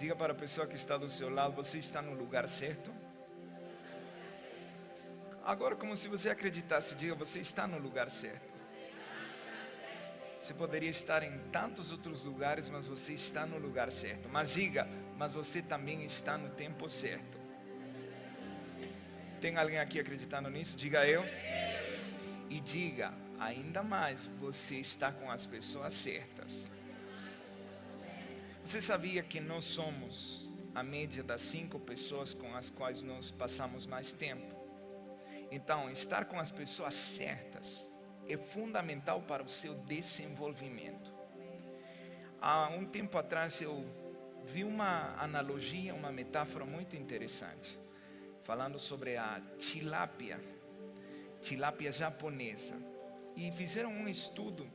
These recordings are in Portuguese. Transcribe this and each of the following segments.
Diga para a pessoa que está do seu lado: você está no lugar certo? Agora, como se você acreditasse, diga: você está no lugar certo. Você poderia estar em tantos outros lugares, mas você está no lugar certo. Mas diga: mas você também está no tempo certo. Tem alguém aqui acreditando nisso? Diga eu. E diga ainda mais: você está com as pessoas certas. Você sabia que nós somos a média das 5 pessoas com as quais nós passamos mais tempo? Então, estar com as pessoas certas é fundamental para o seu desenvolvimento. Há um tempo atrás eu vi uma analogia, uma metáfora muito interessante, falando sobre a tilápia japonesa. E fizeram um estudo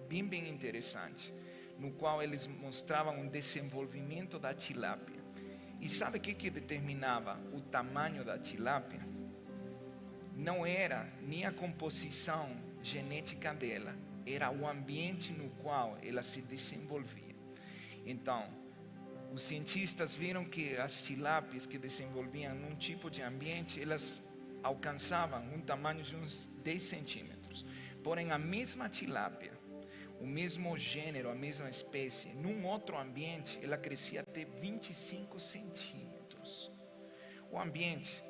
bem interessante, no qual eles mostravam o desenvolvimento da tilápia. E sabe o que determinava o tamanho da tilápia? Não era nem a composição genética dela, era o ambiente no qual ela se desenvolvia. Então, os cientistas viram que as tilápias que desenvolviam num tipo de ambiente, elas alcançavam um tamanho de uns 10 centímetros. Porém, a mesma tilápia, o mesmo gênero, a mesma espécie, num outro ambiente, ela crescia até 25 centímetros. O ambiente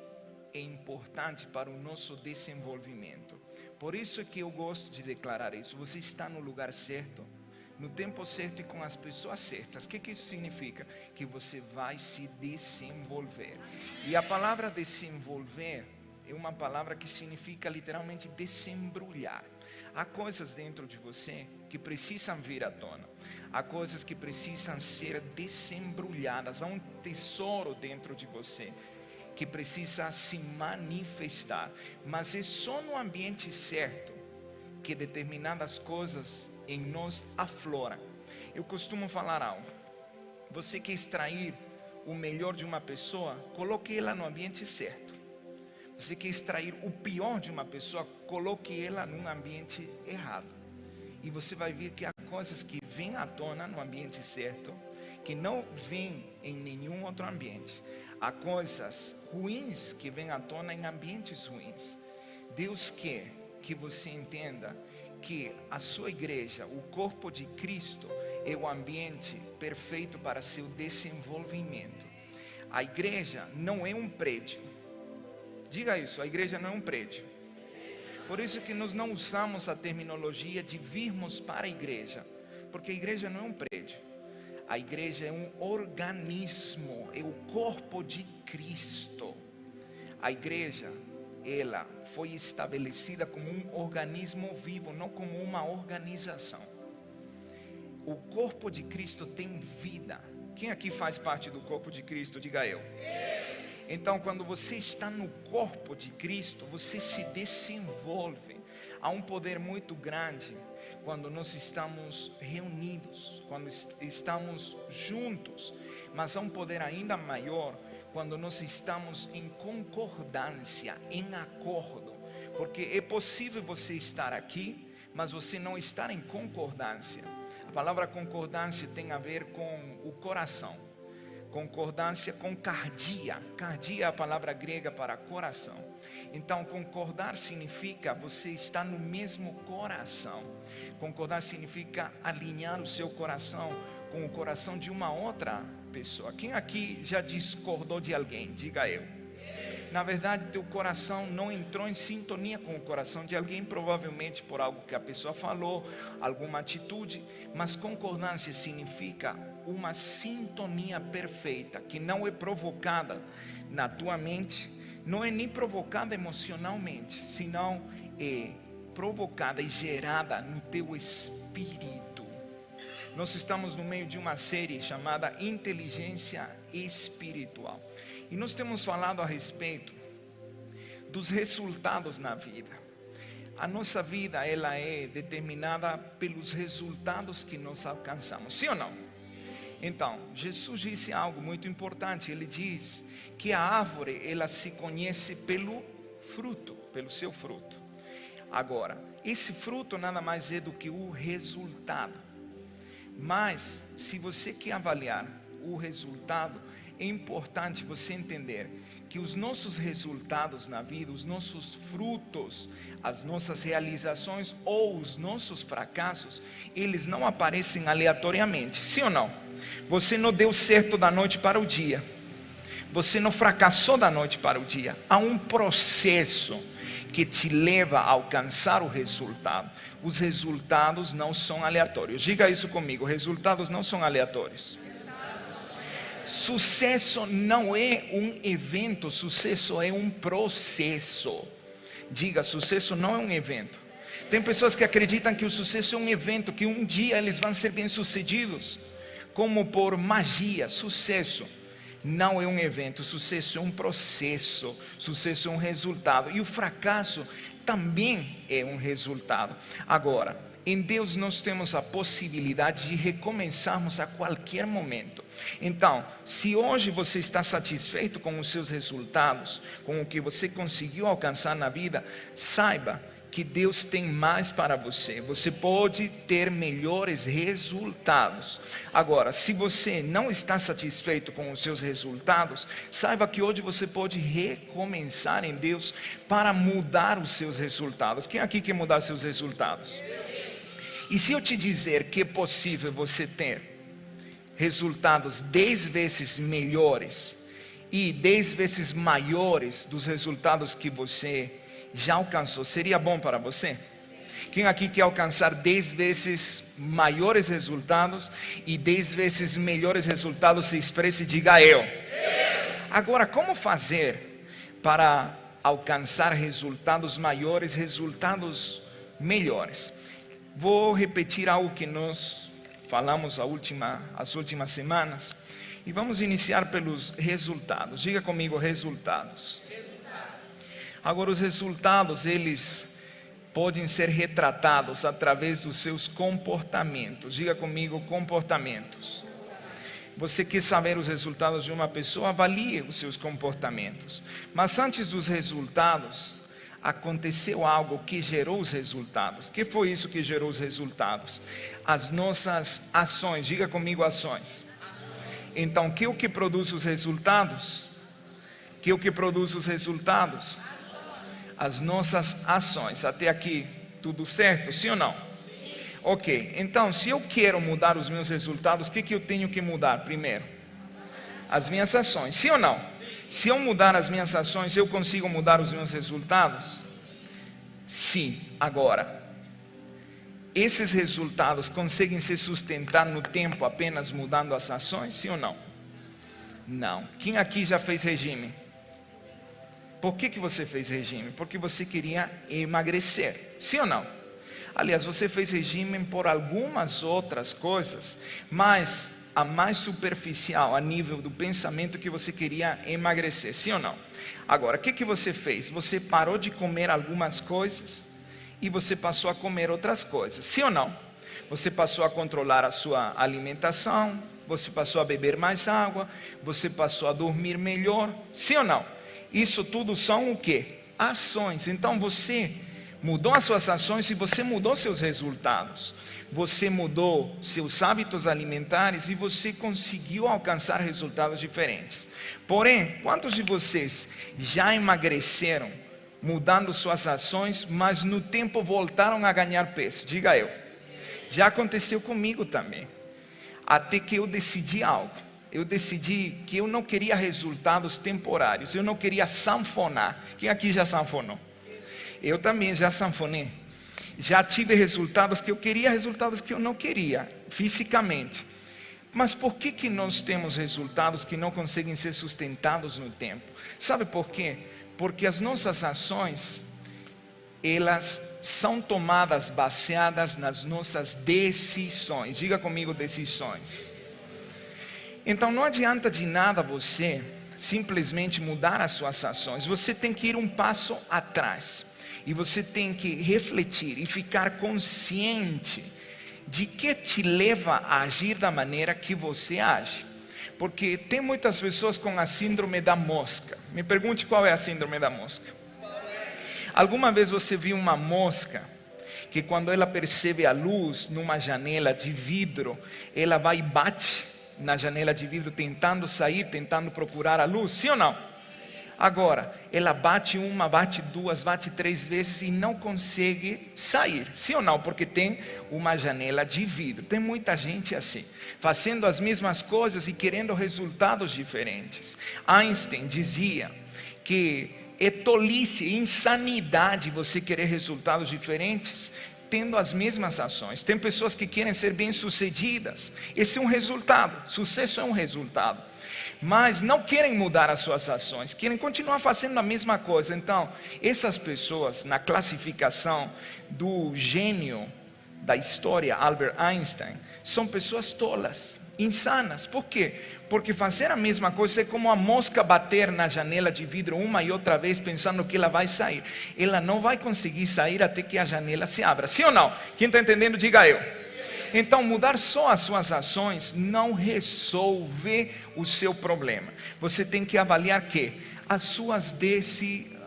é importante para o nosso desenvolvimento. Por isso é que eu gosto de declarar isso: você está no lugar certo, no tempo certo e com as pessoas certas. O que isso significa? Que você vai se desenvolver. E a palavra desenvolver é uma palavra que significa literalmente desembrulhar. Há coisas dentro de você que precisam vir à tona. Há coisas que precisam ser desembrulhadas. Há um tesouro dentro de você que precisa se manifestar. Mas é só no ambiente certo que determinadas coisas em nós afloram. Eu costumo falar algo: você quer extrair o melhor de uma pessoa, coloque ela no ambiente certo. Você quer extrair o pior de uma pessoa, coloque ela num ambiente errado. E você vai ver que há coisas que vêm à tona no ambiente certo, que não vêm em nenhum outro ambiente. Há coisas ruins que vêm à tona em ambientes ruins. Deus quer que você entenda que a sua igreja, o corpo de Cristo, é o ambiente perfeito para seu desenvolvimento. A igreja não é um prédio. Diga isso: a igreja não é um prédio. Por isso que nós não usamos a terminologia de virmos para a igreja, porque a igreja não é um prédio. A igreja é um organismo, é o corpo de Cristo. A igreja, ela foi estabelecida como um organismo vivo, não como uma organização. O corpo de Cristo tem vida. Quem aqui faz parte do corpo de Cristo? Diga eu. Então, quando você está no corpo de Cristo, você se desenvolve. Há um poder muito grande quando nós estamos reunidos, quando estamos juntos. Mas há um poder ainda maior quando nós estamos em concordância, em acordo. Porque é possível você estar aqui, mas você não estar em concordância. A palavra concordância tem a ver com o coração. Concordância com cardia. Cardia é a palavra grega para coração. Então, concordar significa você estar no mesmo coração. Concordar significa alinhar o seu coração com o coração de uma outra pessoa. Quem aqui já discordou de alguém? Diga eu. Na verdade, teu coração não entrou em sintonia com o coração de alguém, provavelmente por algo que a pessoa falou, alguma atitude. Mas concordância significa uma sintonia perfeita, que não é provocada na tua mente, não é nem provocada emocionalmente, senão é provocada e gerada no teu espírito. Nós estamos no meio de uma série chamada Inteligência Espiritual. E nós temos falado a respeito dos resultados na vida. A nossa vida, ela é determinada pelos resultados que nós alcançamos. Sim ou não? Então, Jesus disse algo muito importante. Ele diz que a árvore, ela se conhece pelo fruto, pelo seu fruto. Agora, esse fruto nada mais é do que o resultado. Mas, se você quer avaliar o resultado, é importante você entender que os nossos resultados na vida, os nossos frutos, as nossas realizações ou os nossos fracassos, eles não aparecem aleatoriamente, sim ou não? Você não deu certo da noite para o dia, você não fracassou da noite para o dia. Há um processo que te leva a alcançar o resultado. Os resultados não são aleatórios. Diga isso comigo: resultados não são aleatórios. Sucesso não é um evento, sucesso é um processo. Diga, sucesso não é um evento. Tem pessoas que acreditam que o sucesso é um evento, que um dia eles vão ser bem-sucedidos, como por magia. Sucesso não é um evento, sucesso é um processo, sucesso é um resultado. E o fracasso também é um resultado. Agora, em Deus nós temos a possibilidade de recomeçarmos a qualquer momento. Então, se hoje você está satisfeito com os seus resultados, com o que você conseguiu alcançar na vida, saiba que Deus tem mais para você. Você pode ter melhores resultados. Agora, se você não está satisfeito com os seus resultados, saiba que hoje você pode recomeçar em Deus para mudar os seus resultados. Quem aqui quer mudar seus resultados? E se eu te dizer que é possível você ter resultados 10 vezes melhores e 10 vezes maiores dos resultados que você já alcançou, seria bom para você? Quem aqui quer alcançar 10 vezes maiores resultados e 10 vezes melhores resultados? Se expresse e diga eu. Agora, como fazer para alcançar resultados maiores, resultados melhores? Vou repetir algo que nós falamos as últimas semanas, e vamos iniciar pelos resultados. Diga comigo: resultados. Agora, os resultados, eles podem ser retratados através dos seus comportamentos. Diga comigo: comportamentos. Você quer saber os resultados de uma pessoa? Avalie os seus comportamentos. Mas antes dos resultados, aconteceu algo que gerou os resultados. O que foi isso que gerou os resultados? As nossas ações. Diga comigo: ações. Então, que é o que produz os resultados? Que é o que produz os resultados? As nossas ações. Até aqui, tudo certo? Sim ou não? Ok, então se eu quero mudar os meus resultados, o que eu tenho que mudar primeiro? As minhas ações, sim ou não? Se eu mudar as minhas ações, eu consigo mudar os meus resultados? Sim. Agora, esses resultados conseguem se sustentar no tempo apenas mudando as ações, sim ou não? Não. Quem aqui já fez regime? Por que você fez regime? Porque você queria emagrecer, sim ou não? Aliás, você fez regime por algumas outras coisas, mas a mais superficial, a nível do pensamento, que você queria emagrecer, sim ou não? Agora, o que você fez? Você parou de comer algumas coisas e você passou a comer outras coisas, sim ou não? Você passou a controlar a sua alimentação, você passou a beber mais água, você passou a dormir melhor, sim ou não? Isso tudo são o quê? Ações. Então você mudou as suas ações e você mudou seus resultados. Você mudou seus hábitos alimentares e você conseguiu alcançar resultados diferentes. Porém, quantos de vocês já emagreceram mudando suas ações, mas no tempo voltaram a ganhar peso? Diga eu. Já aconteceu comigo também. Até que eu decidi algo. Eu decidi que eu não queria resultados temporários. Eu não queria sanfonar. Quem aqui já sanfonou? Eu também já sanfonei. Já tive resultados que eu queria, resultados que eu não queria, fisicamente. Mas por que nós temos resultados que não conseguem ser sustentados no tempo? Sabe por quê? Porque as nossas ações, elas são tomadas baseadas nas nossas decisões. Diga comigo: decisões. Então não adianta de nada você simplesmente mudar as suas ações. Você tem que ir um passo atrás. E você tem que refletir e ficar consciente de que te leva a agir da maneira que você age. Porque tem muitas pessoas com a síndrome da mosca. Me pergunte qual é a síndrome da mosca. Alguma vez você viu uma mosca que quando ela percebe a luz numa janela de vidro, ela vai e bate na janela de vidro, tentando sair, tentando procurar a luz, sim ou não? Agora, ela bate uma, bate duas, bate três vezes e não consegue sair, sim ou não? Porque tem uma janela de vidro. Tem muita gente assim, fazendo as mesmas coisas e querendo resultados diferentes. Einstein dizia que é tolice, insanidade você querer resultados diferentes tendo as mesmas ações. Tem pessoas que querem ser bem-sucedidas, esse é um resultado, sucesso é um resultado, mas não querem mudar as suas ações, querem continuar fazendo a mesma coisa. Então, essas pessoas, na classificação do gênio da história, Albert Einstein, são pessoas tolas, insanas. Por quê? Porque fazer a mesma coisa é como a mosca bater na janela de vidro uma e outra vez pensando que ela vai sair. Ela não vai conseguir sair até que a janela se abra, sim ou não? Quem está entendendo, diga eu. Então, mudar só as suas ações não resolve o seu problema. Você tem que avaliar que as suas decisões,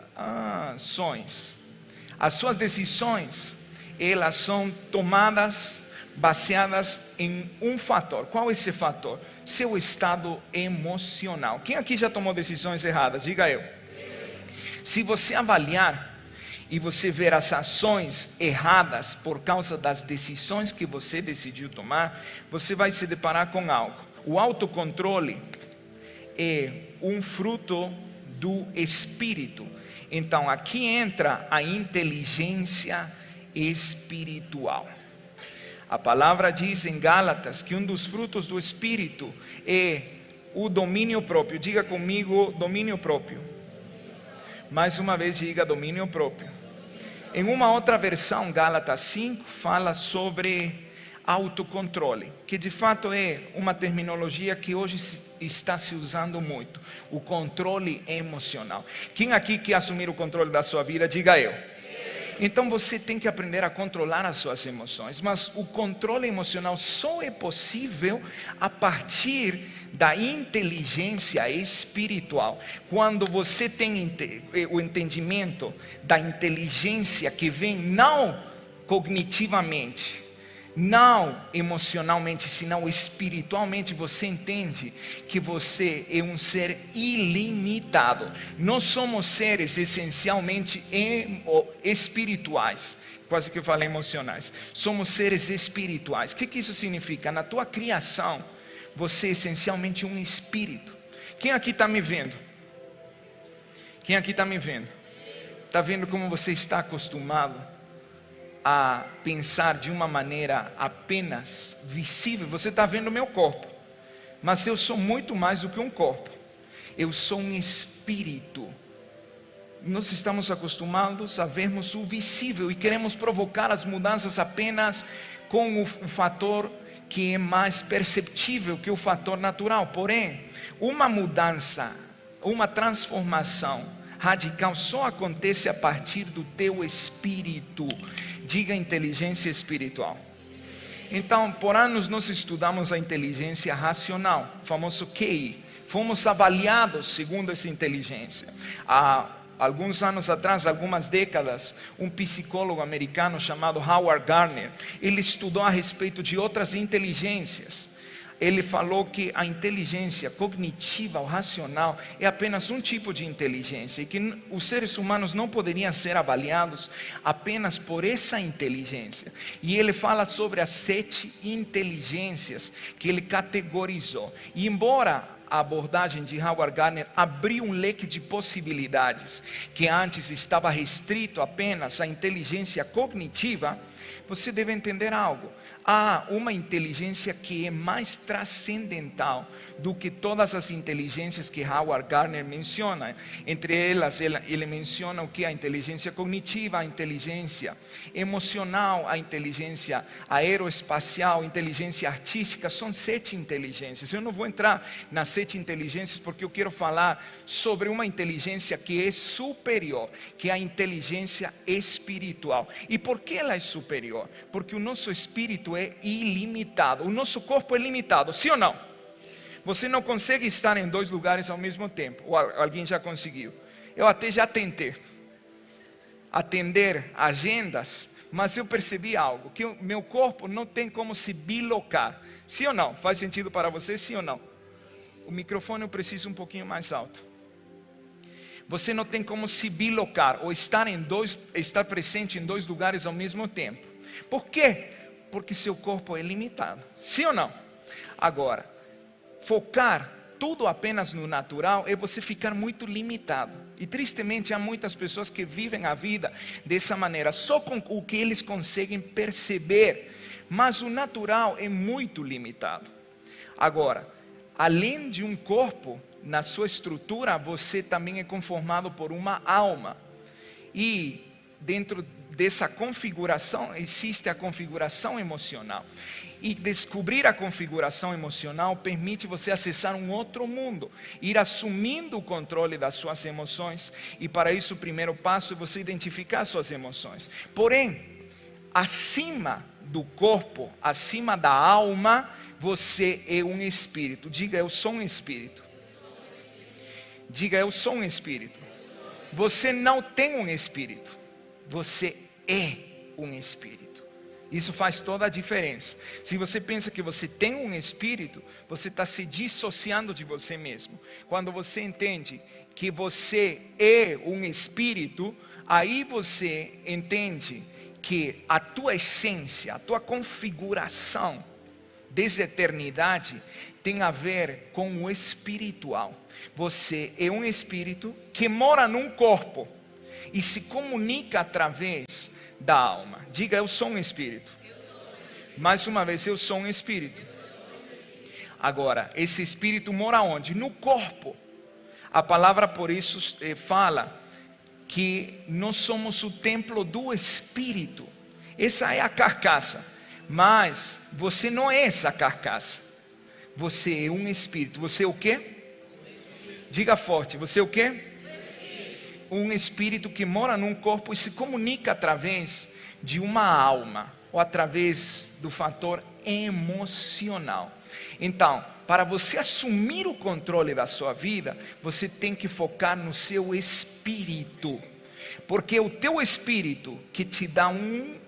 elas são tomadas baseadas em um fator. Qual é esse fator? Seu estado emocional. Quem aqui já tomou decisões erradas? Diga eu. Se você avaliar e você ver as ações erradas por causa das decisões que você decidiu tomar, você vai se deparar com algo. O autocontrole é um fruto do espírito. Então aqui entra a inteligência espiritual. A palavra diz em Gálatas que um dos frutos do Espírito é o domínio próprio. Diga comigo, domínio próprio. Mais uma vez diga domínio próprio. Em uma outra versão, Gálatas 5, fala sobre autocontrole, que de fato é uma terminologia que hoje está se usando muito. O controle emocional. Quem aqui quer assumir o controle da sua vida? Diga eu. Então você tem que aprender a controlar as suas emoções, mas o controle emocional só é possível a partir da inteligência espiritual. Quando você tem o entendimento da inteligência que vem não cognitivamente, não emocionalmente, senão espiritualmente, você entende que você é um ser ilimitado. Nós somos seres essencialmente espirituais. Quase que eu falei emocionais. Somos seres espirituais. O que isso significa? Na tua criação, você é essencialmente um espírito. Quem aqui está me vendo? Quem aqui está me vendo? Está vendo como você está acostumado a pensar de uma maneira apenas visível? Você está vendo o meu corpo, mas eu sou muito mais do que um corpo. Eu sou um espírito. Nós estamos acostumados a vermos o visível e queremos provocar as mudanças apenas com o fator que é mais perceptível que o fator natural. Porém, uma mudança, uma transformação radical só acontece a partir do teu espírito. Diga inteligência espiritual. Então, por anos nós estudamos a inteligência racional, o famoso QI. Fomos avaliados segundo essa inteligência. Há alguns anos atrás, algumas décadas, um psicólogo americano chamado Howard Gardner, ele estudou a respeito de outras inteligências. Ele falou que a inteligência cognitiva ou racional é apenas um tipo de inteligência e que os seres humanos não poderiam ser avaliados apenas por essa inteligência. E ele fala sobre as 7 inteligências que ele categorizou. E embora a abordagem de Howard Gardner abriu um leque de possibilidades que antes estava restrito apenas à inteligência cognitiva, você deve entender algo. Há uma inteligência que é mais transcendental do que todas as inteligências que Howard Gardner menciona. Entre elas, ele menciona o que? A inteligência cognitiva, a inteligência emocional, a inteligência aeroespacial, a inteligência artística. São 7 inteligências. Eu não vou entrar nas 7 inteligências porque eu quero falar sobre uma inteligência que é superior, que é a inteligência espiritual. E por que ela é superior? Porque o nosso espírito é ilimitado, o nosso corpo é limitado, sim ou não? Você não consegue estar em 2 lugares ao mesmo tempo. Ou alguém já conseguiu? Eu até já tentei atender agendas, mas eu percebi algo, que o meu corpo não tem como se bilocar. Sim ou não? Faz sentido para você, sim ou não? O microfone eu preciso um pouquinho mais alto. Você não tem como se bilocar ou estar presente em 2 lugares ao mesmo tempo. Por quê? Porque seu corpo é limitado. Sim ou não? Agora, focar tudo apenas no natural é você ficar muito limitado. E tristemente há muitas pessoas que vivem a vida dessa maneira, só com o que eles conseguem perceber. Mas o natural é muito limitado. Agora, além de um corpo, na sua estrutura, você também é conformado por uma alma. E dentro dessa configuração, existe a configuração emocional. E descobrir a configuração emocional permite você acessar um outro mundo, ir assumindo o controle das suas emoções. E para isso o primeiro passo é você identificar suas emoções. Porém, acima do corpo, acima da alma, você é um espírito. Diga, eu sou um espírito. Diga, eu sou um espírito. Você não tem um espírito. Você é um espírito. Isso faz toda a diferença. Se você pensa que você tem um espírito, você está se dissociando de você mesmo. Quando você entende que você é um espírito, aí você entende que a tua essência, a tua configuração desde a eternidade tem a ver com o espiritual. Você é um espírito que mora num corpo e se comunica através da alma. Diga, eu sou um espírito. Mais uma vez, eu sou um espírito. Agora, esse espírito mora onde? No corpo. A palavra por isso fala que nós somos o templo do Espírito. Essa é a carcaça. Mas você não é essa carcaça. Você é um espírito. Você é o quê? Diga forte. Você é o quê? Um espírito que mora num corpo e se comunica através de uma alma, ou através do fator emocional. Então, para você assumir o controle da sua vida, você tem que focar no seu espírito. Porque é o teu espírito que te dá um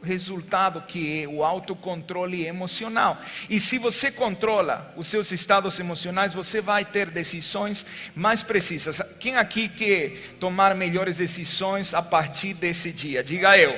resultado, que é o autocontrole emocional. E se você controla os seus estados emocionais, você vai ter decisões mais precisas. Quem aqui quer tomar melhores decisões a partir desse dia? Diga eu.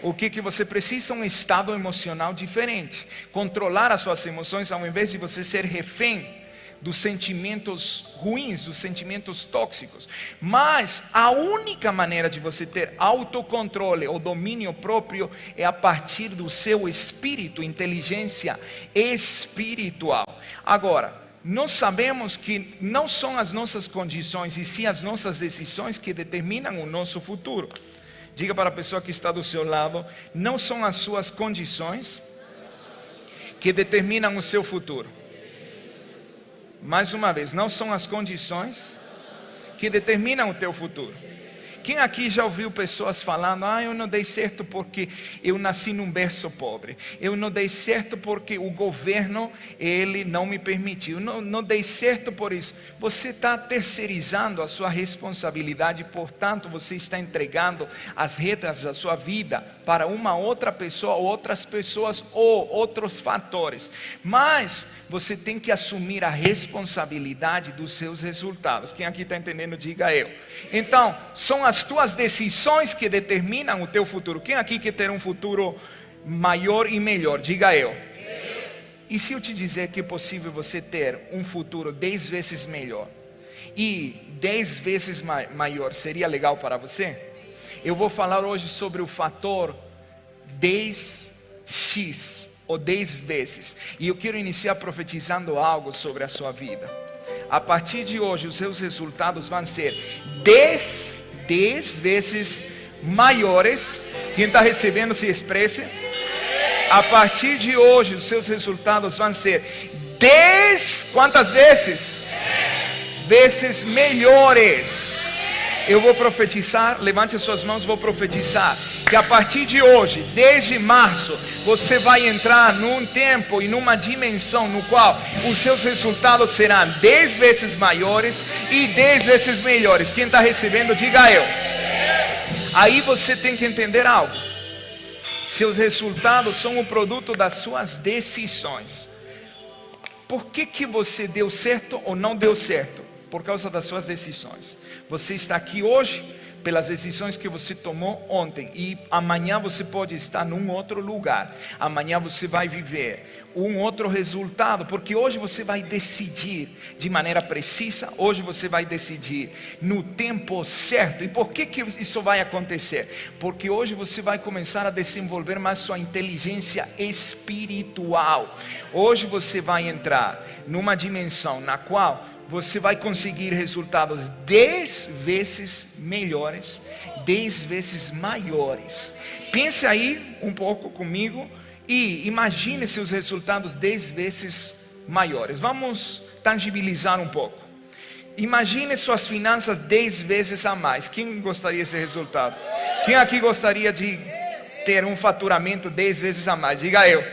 O que você precisa? Um estado emocional diferente. Controlar as suas emoções ao invés de você ser refém dos sentimentos ruins, dos sentimentos tóxicos. Mas a única maneira de você ter autocontrole ou domínio próprio é a partir do seu espírito, inteligência espiritual. Agora, nós sabemos que não são as nossas condições e sim as nossas decisões que determinam o nosso futuro. Diga para a pessoa que está do seu lado, não são as suas condições que determinam o seu futuro. Mais uma vez, não são as condições que determinam o teu futuro. Quem aqui já ouviu pessoas falando: eu não dei certo porque eu nasci num berço pobre, eu não dei certo porque o governo ele não me permitiu, não dei certo por isso. Você está terceirizando a sua responsabilidade, portanto você está entregando as rédeas da sua vida para uma outra pessoa, outras pessoas ou outros fatores. Mas você tem que assumir a responsabilidade dos seus resultados. Quem aqui está entendendo, diga eu. Então, são as tuas decisões que determinam o teu futuro. Quem aqui quer ter um futuro maior e melhor? Diga eu. E se eu te dizer que é possível você ter um futuro 10 vezes melhor e 10 vezes maior, seria legal para você? Eu vou falar hoje sobre o fator 10x ou 10 vezes. E eu quero iniciar profetizando algo sobre a sua vida. A partir de hoje, os seus resultados vão ser 10 vezes maiores. Quem está recebendo, se expresse. A partir de hoje, os seus resultados vão ser 10, quantas vezes? Vezes melhores. Eu vou profetizar, levante as suas mãos, vou profetizar que a partir de hoje, desde março, você vai entrar num tempo e numa dimensão no qual os seus resultados serão 10 vezes maiores e 10 vezes melhores. Quem está recebendo, diga eu. Aí você tem que entender algo. Seus resultados são o produto das suas decisões. Por que você deu certo ou não deu certo? Por causa das suas decisões. Você está aqui hoje pelas decisões que você tomou ontem, e amanhã você pode estar num outro lugar. Amanhã você vai viver um outro resultado, porque hoje você vai decidir de maneira precisa. Hoje você vai decidir no tempo certo. E por que isso vai acontecer? Porque hoje você vai começar a desenvolver mais sua inteligência espiritual. Hoje você vai entrar numa dimensão na qual você vai conseguir resultados 10 vezes melhores, 10 vezes maiores. Pense aí um pouco comigo e imagine seus resultados 10 vezes maiores. Vamos tangibilizar um pouco. Imagine suas finanças 10 vezes a mais. Quem gostaria desse resultado? Quem aqui gostaria de ter um faturamento 10 vezes a mais? Diga eu.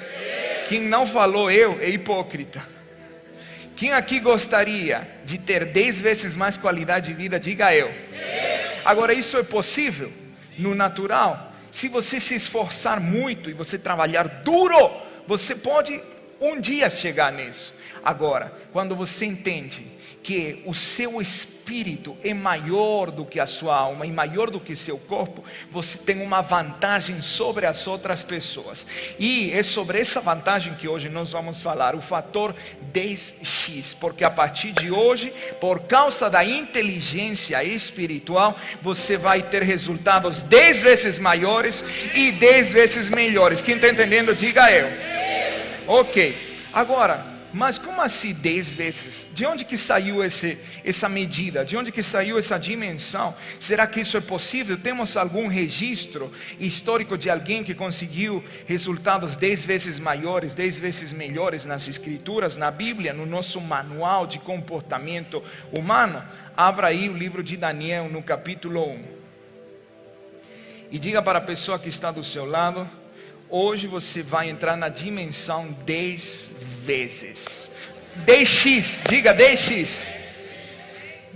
Quem não falou eu é hipócrita. Quem aqui gostaria de ter 10 vezes mais qualidade de vida? Diga eu. Agora, isso é possível no natural? Se você se esforçar muito e você trabalhar duro, você pode um dia chegar nisso. Agora, quando você entende que o seu espírito é maior do que a sua alma e maior do que seu corpo, você tem uma vantagem sobre as outras pessoas. E é sobre essa vantagem que hoje nós vamos falar, o fator 10x. Porque a partir de hoje, por causa da inteligência espiritual, você vai ter resultados 10 vezes maiores e 10 vezes melhores. Quem está entendendo, diga eu. Ok, agora, mas como assim 10 vezes? De onde que saiu essa medida? De onde que saiu essa dimensão? Será que isso é possível? Temos algum registro histórico de alguém que conseguiu resultados 10 vezes maiores, 10 vezes melhores nas escrituras, na Bíblia, no nosso manual de comportamento humano? Abra aí o livro de Daniel no capítulo 1. E diga para a pessoa que está do seu lado: hoje você vai entrar na dimensão 10 vezes. 10x, diga 10x.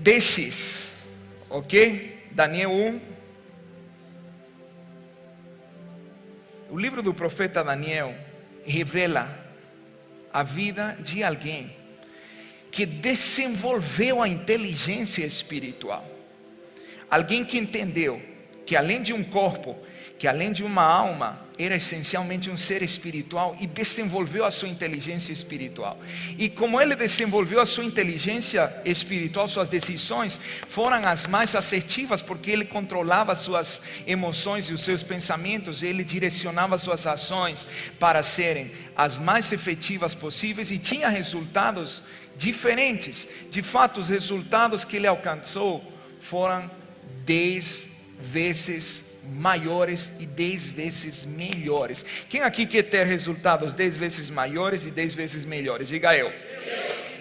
10x, ok? Daniel 1. O livro do profeta Daniel revela a vida de alguém que desenvolveu a inteligência espiritual. Alguém que entendeu que além de um corpo, que além de uma alma, era essencialmente um ser espiritual e desenvolveu a sua inteligência espiritual. E como ele desenvolveu a sua inteligência espiritual, suas decisões foram as mais assertivas, porque ele controlava suas emoções e os seus pensamentos, ele direcionava suas ações para serem as mais efetivas possíveis e tinha resultados diferentes. De fato, os resultados que ele alcançou foram 10 vezes maiores e 10 vezes melhores. Quem aqui quer ter resultados 10 vezes maiores e 10 vezes melhores? Diga eu.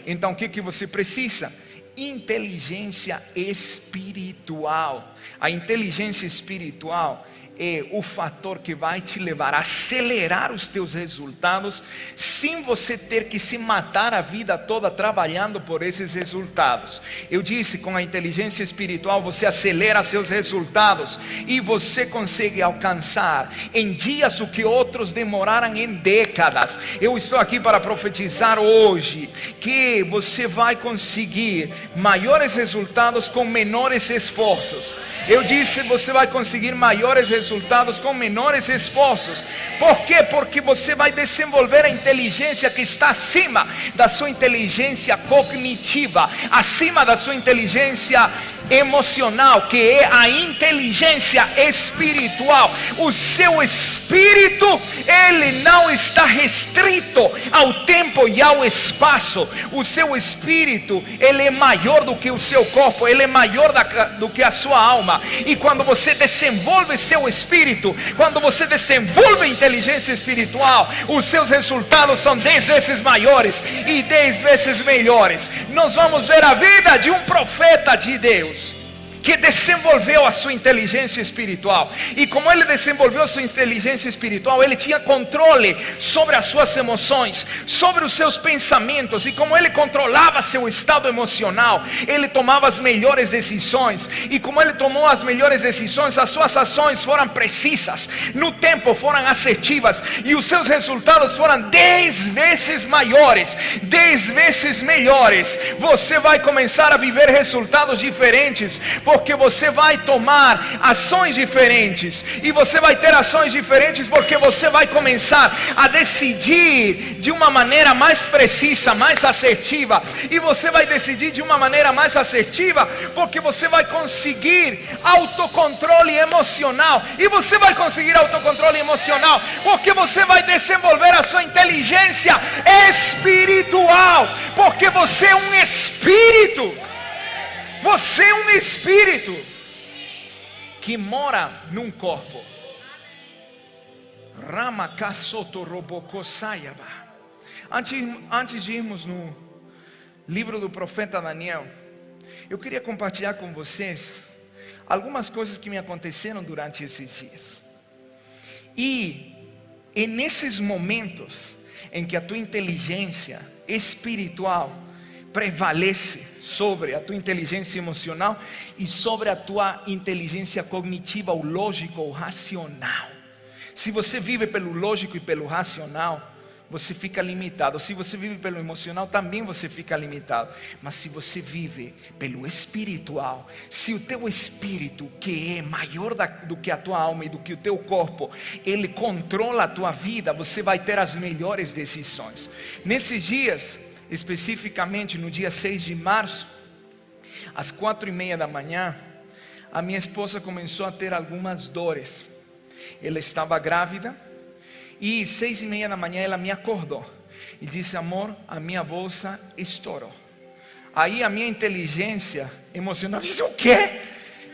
Então o que você precisa? Inteligência espiritual. A inteligência espiritual é o fator que vai te levar a acelerar os teus resultados, sem você ter que se matar a vida toda trabalhando por esses resultados. Eu disse, com a inteligência espiritual você acelera seus resultados e você consegue alcançar em dias o que outros demoraram em décadas. Eu estou aqui para profetizar hoje que você vai conseguir maiores resultados com menores esforços. Eu disse, você vai conseguir maiores resultados com menores esforços. Por quê? Porque você vai desenvolver a inteligência que está acima da sua inteligência cognitiva, acima da sua inteligência emocional, que é a inteligência espiritual. O seu espírito, ele não está restrito ao tempo e ao espaço. O seu espírito, ele é maior do que o seu corpo, ele é maior do que a sua alma. E quando você desenvolve seu espírito, quando você desenvolve inteligência espiritual, os seus resultados são 10 vezes maiores e 10 vezes melhores. Nós vamos ver a vida de um profeta de Deus. que desenvolveu a sua inteligência espiritual. E como ele desenvolveu a sua inteligência espiritual, ele tinha controle sobre as suas emoções, sobre os seus pensamentos. E como ele controlava seu estado emocional, ele tomava as melhores decisões. E como ele tomou as melhores decisões, as suas ações foram precisas, no tempo foram assertivas, e os seus resultados foram 10 vezes maiores, 10 vezes melhores. Você vai começar a viver resultados diferentes, porque você vai tomar ações diferentes, e você vai ter ações diferentes porque você vai começar a decidir de uma maneira mais precisa, mais assertiva. E você vai decidir de uma maneira mais assertiva porque você vai conseguir autocontrole emocional. E você vai conseguir autocontrole emocional porque você vai desenvolver a sua inteligência espiritual, porque você é um espírito. Você é um espírito que mora num corpo. Antes de irmos no livro do profeta Daniel, eu queria compartilhar com vocês algumas coisas que me aconteceram durante esses dias. E nesses momentos em que a tua inteligência espiritual prevalece sobre a tua inteligência emocional e sobre a tua inteligência cognitiva, ou lógico, ou racional. Se você vive pelo lógico e pelo racional, você fica limitado. Se você vive pelo emocional, também você fica limitado. Mas se você vive pelo espiritual, se o teu espírito, que é maior do que a tua alma e do que o teu corpo, ele controla a tua vida, você vai ter as melhores decisões. Nesses dias, especificamente no dia 6 de março, às 4:30 da manhã, a minha esposa começou a ter algumas dores. Ela estava grávida, e 6:30 da manhã ela me acordou e disse: amor, a minha bolsa estourou. Aí a minha inteligência emocional disse: o quê?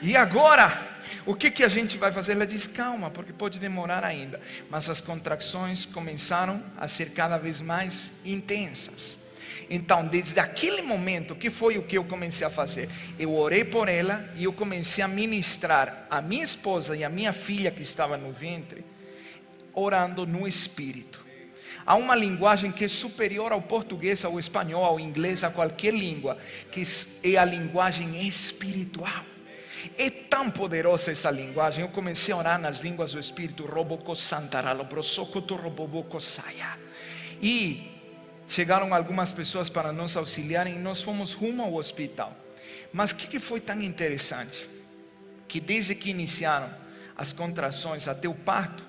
E agora? O que a gente vai fazer? Ela disse: calma, porque pode demorar ainda. Mas as contrações começaram a ser cada vez mais intensas. Então, desde aquele momento, que foi o que eu comecei a fazer? Eu orei por ela e eu comecei a ministrar a minha esposa e a minha filha que estava no ventre, orando no Espírito. Há uma linguagem que é superior ao português, ao espanhol, ao inglês, a qualquer língua, que é a linguagem espiritual. É tão poderosa essa linguagem. Eu comecei a orar nas línguas do Espírito. E chegaram algumas pessoas para nos auxiliarem, e nós fomos rumo ao hospital. Mas o que foi tão interessante? Que desde que iniciaram as contrações até o parto,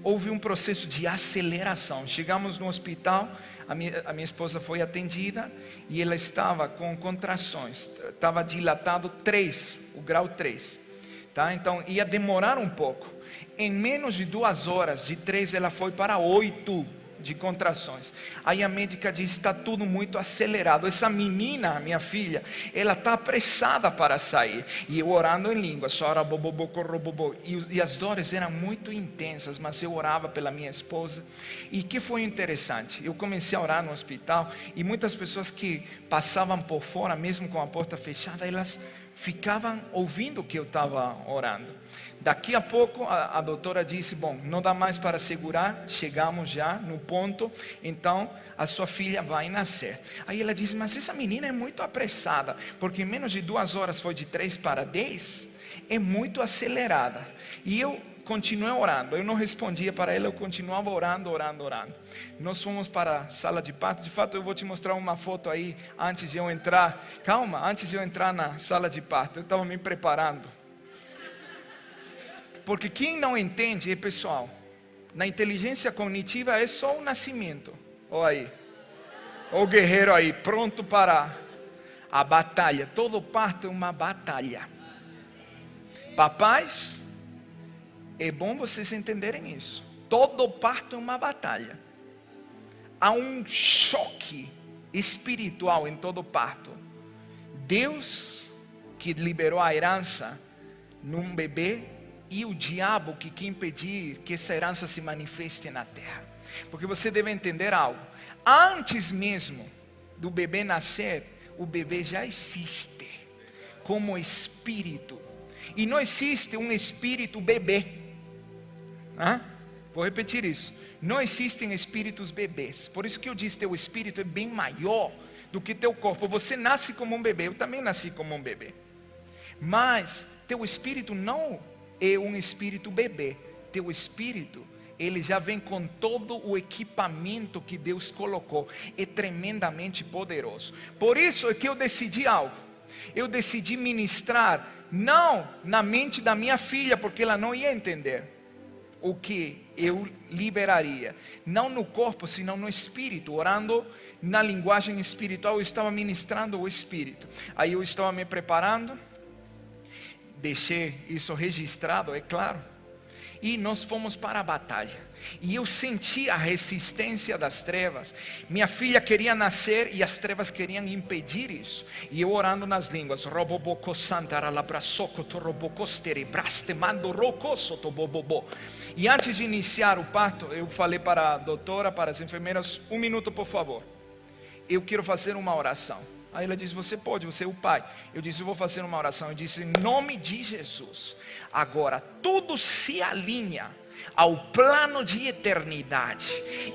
houve um processo de aceleração. Chegamos no hospital, a minha esposa foi atendida e ela estava com contrações, estava dilatado 3, o grau 3, tá? Então ia demorar um pouco. Em menos de 2 horas, de 3 ela foi para 8 de contrações. Aí a médica disse: está tudo muito acelerado. Essa menina, minha filha, ela está apressada para sair. E eu orando em língua, e as dores eram muito intensas, mas eu orava pela minha esposa. E que foi interessante, eu comecei a orar no hospital, e muitas pessoas que passavam por fora, mesmo com a porta fechada, elas ficavam ouvindo o que eu estava orando. Daqui a pouco a doutora disse: bom, não dá mais para segurar, chegamos já no ponto, então a sua filha vai nascer. Aí ela disse: mas essa menina é muito apressada, porque em menos de 2 horas foi de 3 para 10, é muito acelerada. E eu continuei orando, eu não respondia para ela, eu continuava orando. Nós fomos para a sala de parto. De fato eu vou te mostrar uma foto aí, antes de eu entrar. Calma, antes de eu entrar na sala de parto, eu estava me preparando. Porque quem não entende, pessoal, na inteligência cognitiva é só o nascimento. Olha aí, o guerreiro aí, pronto para a batalha. Todo parto é uma batalha. Papais, é bom vocês entenderem isso. Todo parto é uma batalha. Há um choque espiritual em todo parto. Deus que liberou a herança num bebê, e o diabo que quer impedir que essa herança se manifeste na terra. Porque você deve entender algo: antes mesmo do bebê nascer, o bebê já existe. como espírito. E não existe um espírito bebê. Vou repetir isso. Não existem espíritos bebês. Por isso que eu disse, teu espírito é bem maior do que teu corpo. Você nasce como um bebê, eu também nasci como um bebê. Mas teu espírito não é um espírito bebê. Teu espírito, ele já vem com todo o equipamento que Deus colocou. É tremendamente poderoso. Por isso é que eu decidi algo. Eu decidi ministrar, não na mente da minha filha, porque ela não ia entender o que eu liberaria. Não no corpo, senão no espírito. Orando na linguagem espiritual, eu estava ministrando o espírito. Aí eu estava me preparando. Deixei isso registrado, é claro. E nós fomos para a batalha. E eu senti a resistência das trevas. Minha filha queria nascer e as trevas queriam impedir isso. E eu orando nas línguas. E antes de iniciar o parto, eu falei para a doutora, para as enfermeiras: 1 minuto por favor. Eu quero fazer uma oração. Aí ela disse: você pode, você é o pai. Eu disse: eu vou fazer uma oração. Eu disse: em nome de Jesus, agora tudo se alinha ao plano de eternidade.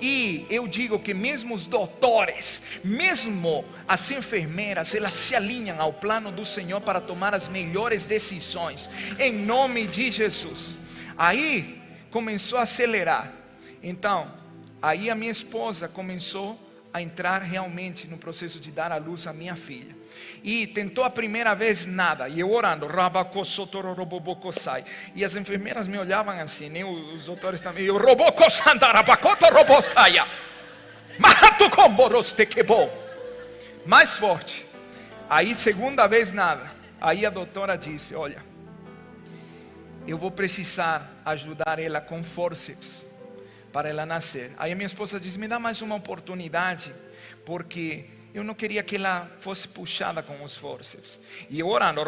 E eu digo que mesmo os doutores, mesmo as enfermeiras, elas se alinham ao plano do Senhor para tomar as melhores decisões, em nome de Jesus. Aí começou a acelerar. Então, aí a minha esposa começou a entrar realmente no processo de dar à luz a minha filha. E tentou a primeira vez nada. E eu orando. E as enfermeiras me olhavam assim, nem os doutores também. Eu mais forte. Aí segunda vez nada. Aí a doutora disse: olha, eu vou precisar ajudar ela com forceps para ela nascer. Aí a minha esposa disse: me dá mais uma oportunidade, porque eu não queria que ela fosse puxada com os forceps. E eu orando,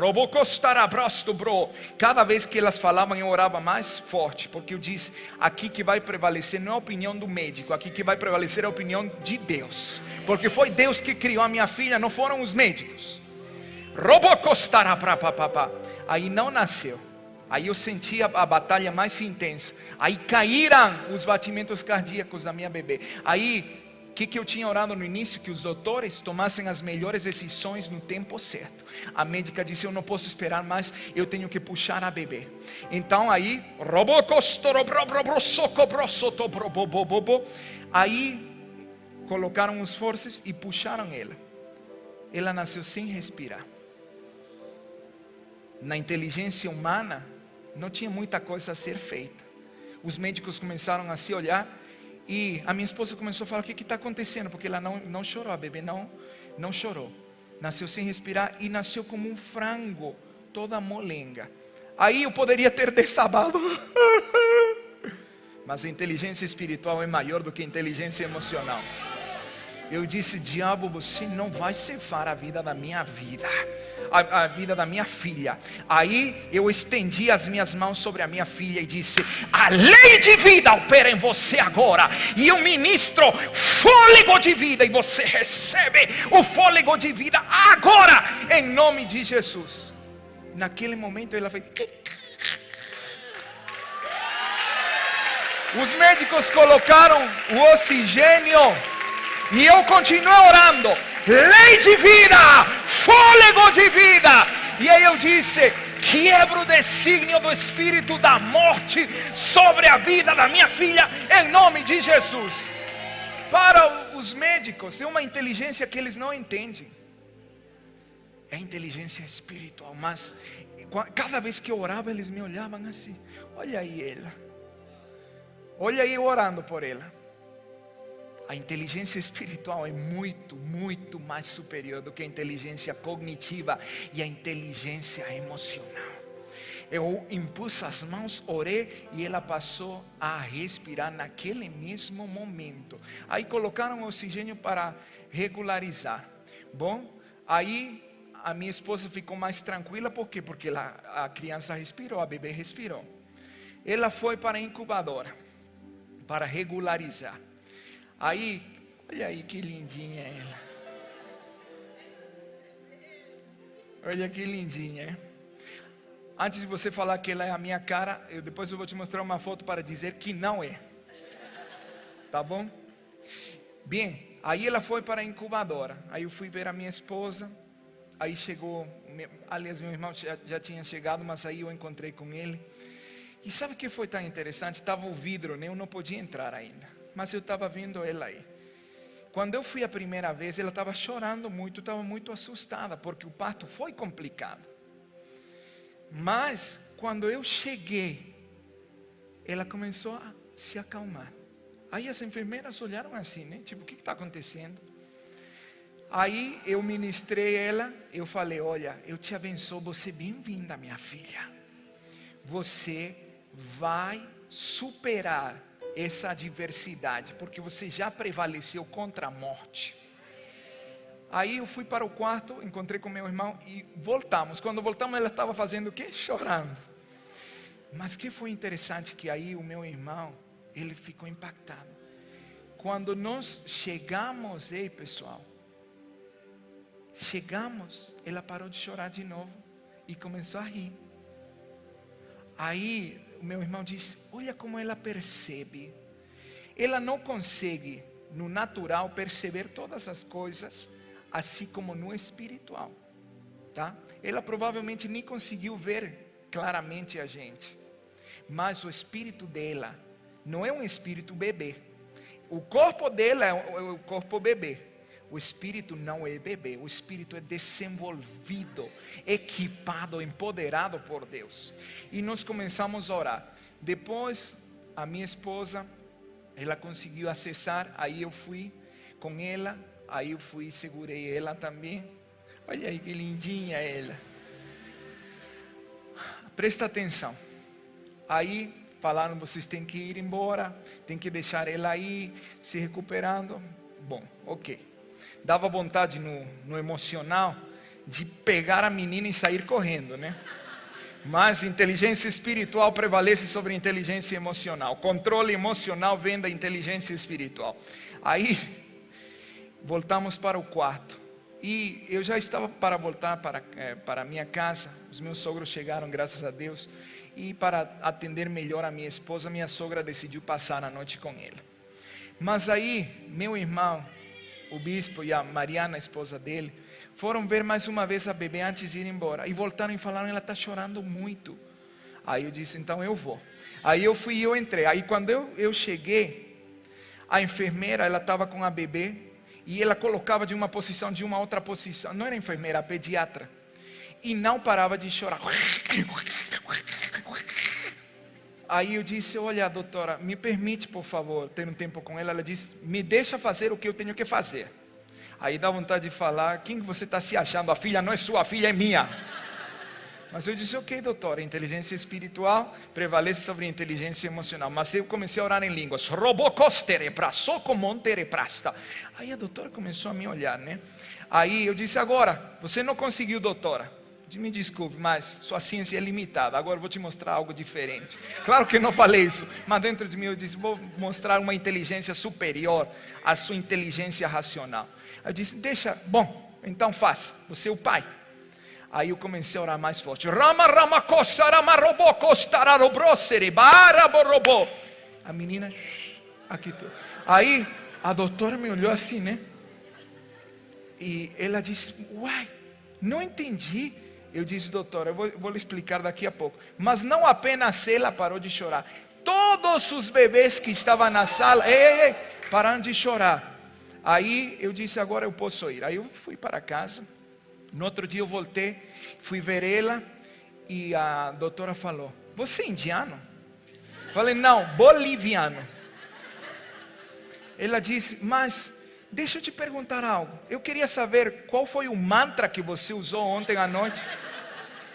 cada vez que elas falavam, eu orava mais forte, porque eu disse: aqui que vai prevalecer não é a opinião do médico, aqui que vai prevalecer é a opinião de Deus, porque foi Deus que criou a minha filha, não foram os médicos. Aí não nasceu. Aí eu senti a batalha mais intensa. Aí caíram os batimentos cardíacos da minha bebê. Aí, o que eu tinha orado no início? Que os doutores tomassem as melhores decisões no tempo certo. A médica disse: eu não posso esperar mais, eu tenho que puxar a bebê. Então aí, aí colocaram os forceps e puxaram ela. Ela nasceu sem respirar. Na inteligência humana, não tinha muita coisa a ser feita. Os médicos começaram a se olhar. E a minha esposa começou a falar: o que está acontecendo? Porque ela não chorou, a bebê não chorou. Nasceu sem respirar e nasceu como um frango, toda molenga. Aí eu poderia ter desabado. Mas a inteligência espiritual é maior do que a inteligência emocional. Eu disse: diabo, você não vai ceifar a vida da minha vida, a vida da minha filha. Aí eu estendi as minhas mãos sobre a minha filha e disse: a lei de vida opera em você agora. E eu ministro fôlego de vida, e você recebe o fôlego de vida agora, em nome de Jesus. Naquele momento ela fez. Os médicos colocaram o oxigênio. E eu continuo orando: lei de vida, fôlego de vida. E aí eu disse: quebro o desígnio do espírito da morte sobre a vida da minha filha, em nome de Jesus. Para os médicos é uma inteligência que eles não entendem. É inteligência espiritual. Mas cada vez que eu orava, eles me olhavam assim: olha aí ela, olha aí eu orando por ela. A inteligência espiritual é muito, muito mais superior do que a inteligência cognitiva e a inteligência emocional. Eu impus as mãos, orei e ela passou a respirar naquele mesmo momento. Aí colocaram oxigênio para regularizar. Bom, aí a minha esposa ficou mais tranquila. Por quê? Porque a criança respirou, a bebê respirou. Ela foi para a incubadora para regularizar. Aí, olha aí que lindinha ela. Olha que lindinha, hein? Antes de você falar que ela é a minha cara, depois eu vou te mostrar uma foto para dizer que não é. Tá bom? Bem, aí ela foi para a incubadora. Aí eu fui ver a minha esposa. Aí chegou, aliás, meu irmão já tinha chegado, mas aí eu encontrei com ele. E sabe o que foi tão interessante? Estava o vidro, né? Eu não podia entrar ainda, mas eu estava vendo ela aí. Quando eu fui a primeira vez, ela estava chorando muito, estava muito assustada, porque o parto foi complicado. Mas, quando eu cheguei, ela começou a se acalmar. Aí as enfermeiras olharam assim, né? Tipo, o que está acontecendo? Aí eu ministrei ela, eu falei, olha, eu te abençoo, você é bem-vinda, minha filha. Você vai superar essa adversidade, porque você já prevaleceu contra a morte. Aí eu fui para o quarto, encontrei com meu irmão e voltamos. Quando voltamos, ela estava fazendo o quê? Chorando. Mas que foi interessante que aí o meu irmão, ele ficou impactado. Quando nós chegamos, ei pessoal, chegamos, ela parou de chorar de novo e começou a rir. Aí o meu irmão disse, olha como ela percebe. Ela não consegue no natural perceber todas as coisas, assim como no espiritual, tá? Ela provavelmente nem conseguiu ver claramente a gente, mas o espírito dela não é um espírito bebê. O corpo dela é o corpo bebê. O espírito não é bebê. O espírito é desenvolvido, equipado, empoderado por Deus. E nós começamos a orar. Depois a minha esposa, ela conseguiu acessar. Aí eu fui com ela. Aí eu fui e segurei ela também. Olha aí que lindinha ela. Presta atenção. Aí falaram, vocês têm que ir embora, tem que deixar ela aí, se recuperando. Bom, ok. Dava vontade no emocional de pegar a menina e sair correndo, né? Mas inteligência espiritual prevalece sobre inteligência emocional. Controle emocional vem da inteligência espiritual. Aí voltamos para o quarto. E eu já estava para voltar para a minha casa. Os meus sogros chegaram, graças a Deus. E para atender melhor a minha esposa, minha sogra decidiu passar a noite com ela. Mas aí, meu irmão, o bispo e a Mariana, a esposa dele, foram ver mais uma vez a bebê antes de ir embora. E voltaram e falaram, ela está chorando muito. Aí eu disse, então eu vou. Aí eu fui e eu entrei. Aí quando eu cheguei, a enfermeira, ela estava com a bebê. E ela colocava de uma posição, de uma outra posição. Não era enfermeira, a pediatra. E não parava de chorar. Aí eu disse, olha doutora, me permite por favor ter um tempo com ela. Ela disse, me deixa fazer o que eu tenho que fazer. Aí dá vontade de falar, quem você está se achando? A filha não é sua, a filha é minha. Mas eu disse, ok doutora, inteligência espiritual prevalece sobre a inteligência emocional. Mas eu comecei a orar em línguas. Aí a doutora começou a me olhar, né? Aí eu disse, agora, você não conseguiu doutora. Me desculpe, mas sua ciência é limitada. Agora eu vou te mostrar algo diferente. Claro que eu não falei isso, mas dentro de mim eu disse, vou mostrar uma inteligência superior à sua inteligência racional. Eu disse, deixa, bom, então faça, você é o pai. Aí eu comecei a orar mais forte. A menina, aqui tudo. Aí a doutora me olhou assim, né? E ela disse, uai, não entendi. Eu disse, doutora, eu vou lhe explicar daqui a pouco. Mas não apenas ela parou de chorar. Todos os bebês que estavam na sala, pararam de chorar. Aí eu disse, agora eu posso ir. Aí eu fui para casa. No outro dia eu voltei, fui ver ela. E a doutora falou, você é indiano? Falei, não, boliviano. Ela disse, mas deixa eu te perguntar algo. Eu queria saber qual foi o mantra que você usou ontem à noite.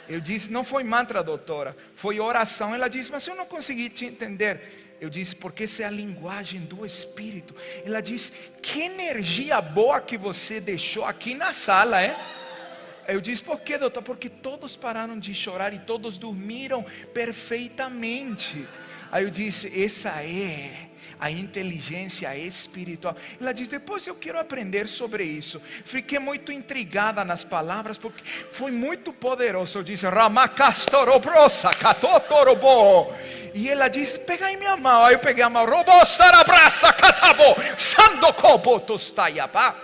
Eu disse, não foi mantra, doutora, foi oração. Ela disse, mas eu não consegui te entender. Eu disse, porque essa é a linguagem do Espírito. Ela disse, que energia boa que você deixou aqui na sala, é? Eu disse, por que, doutor? Porque todos pararam de chorar e todos dormiram perfeitamente. Aí eu disse, essa é a inteligência espiritual. Ela diz, depois eu quero aprender sobre isso. Fiquei muito intrigada nas palavras, porque foi muito poderoso. Eu disse, Ramakastoroprosa, Katotorobo. E ela disse, pega em minha mão. Aí eu peguei a mão, Robosarabrasa, Katabo, Sandokobo, Tostayaba.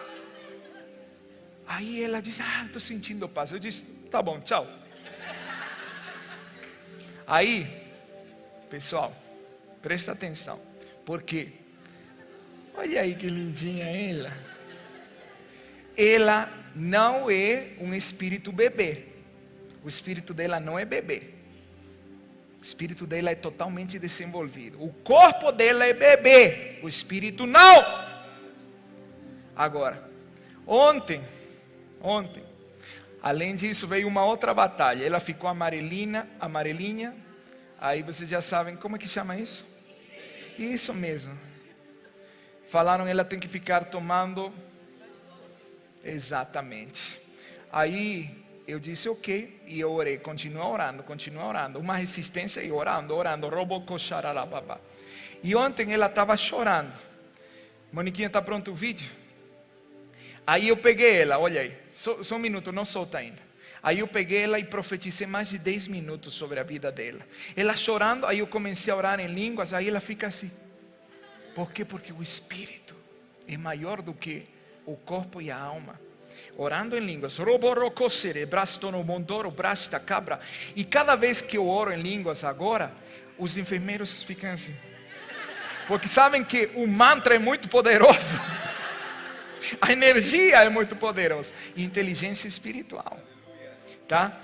Aí ela disse, estou sentindo paz. Eu disse, tá bom, tchau. Aí, pessoal, presta atenção. Porque, olha aí que lindinha ela. Ela não é um espírito bebê. O espírito dela não é bebê. O espírito dela é totalmente desenvolvido. O corpo dela é bebê. O espírito não. Agora, ontem, além disso veio uma outra batalha. Ela ficou amarelinha. Aí vocês já sabem, como é que chama isso? Isso mesmo. Falaram, ela tem que ficar tomando. Exatamente. Aí eu disse ok, e eu orei, continua orando. Uma resistência e orando. E ontem ela estava chorando. Moniquinha, está pronto o vídeo? Aí eu peguei ela, olha aí, só um minuto, não solta ainda. Aí eu peguei ela e profetizei mais de 10 minutos sobre a vida dela. Ela chorando, aí eu comecei a orar em línguas, aí ela fica assim. Por quê? Porque o espírito é maior do que o corpo e a alma. Orando em línguas, e cada vez que eu oro em línguas agora, os enfermeiros ficam assim. Porque sabem que o mantra é muito poderoso. A energia é muito poderosa. Inteligência espiritual. Tá?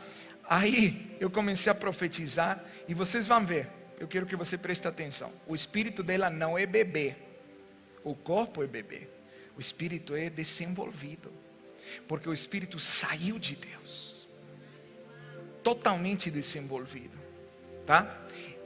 Aí eu comecei a profetizar. E vocês vão ver. Eu quero que você preste atenção. O espírito dela não é bebê. O corpo é bebê. O espírito é desenvolvido. Porque o espírito saiu de Deus. Totalmente desenvolvido. Tá?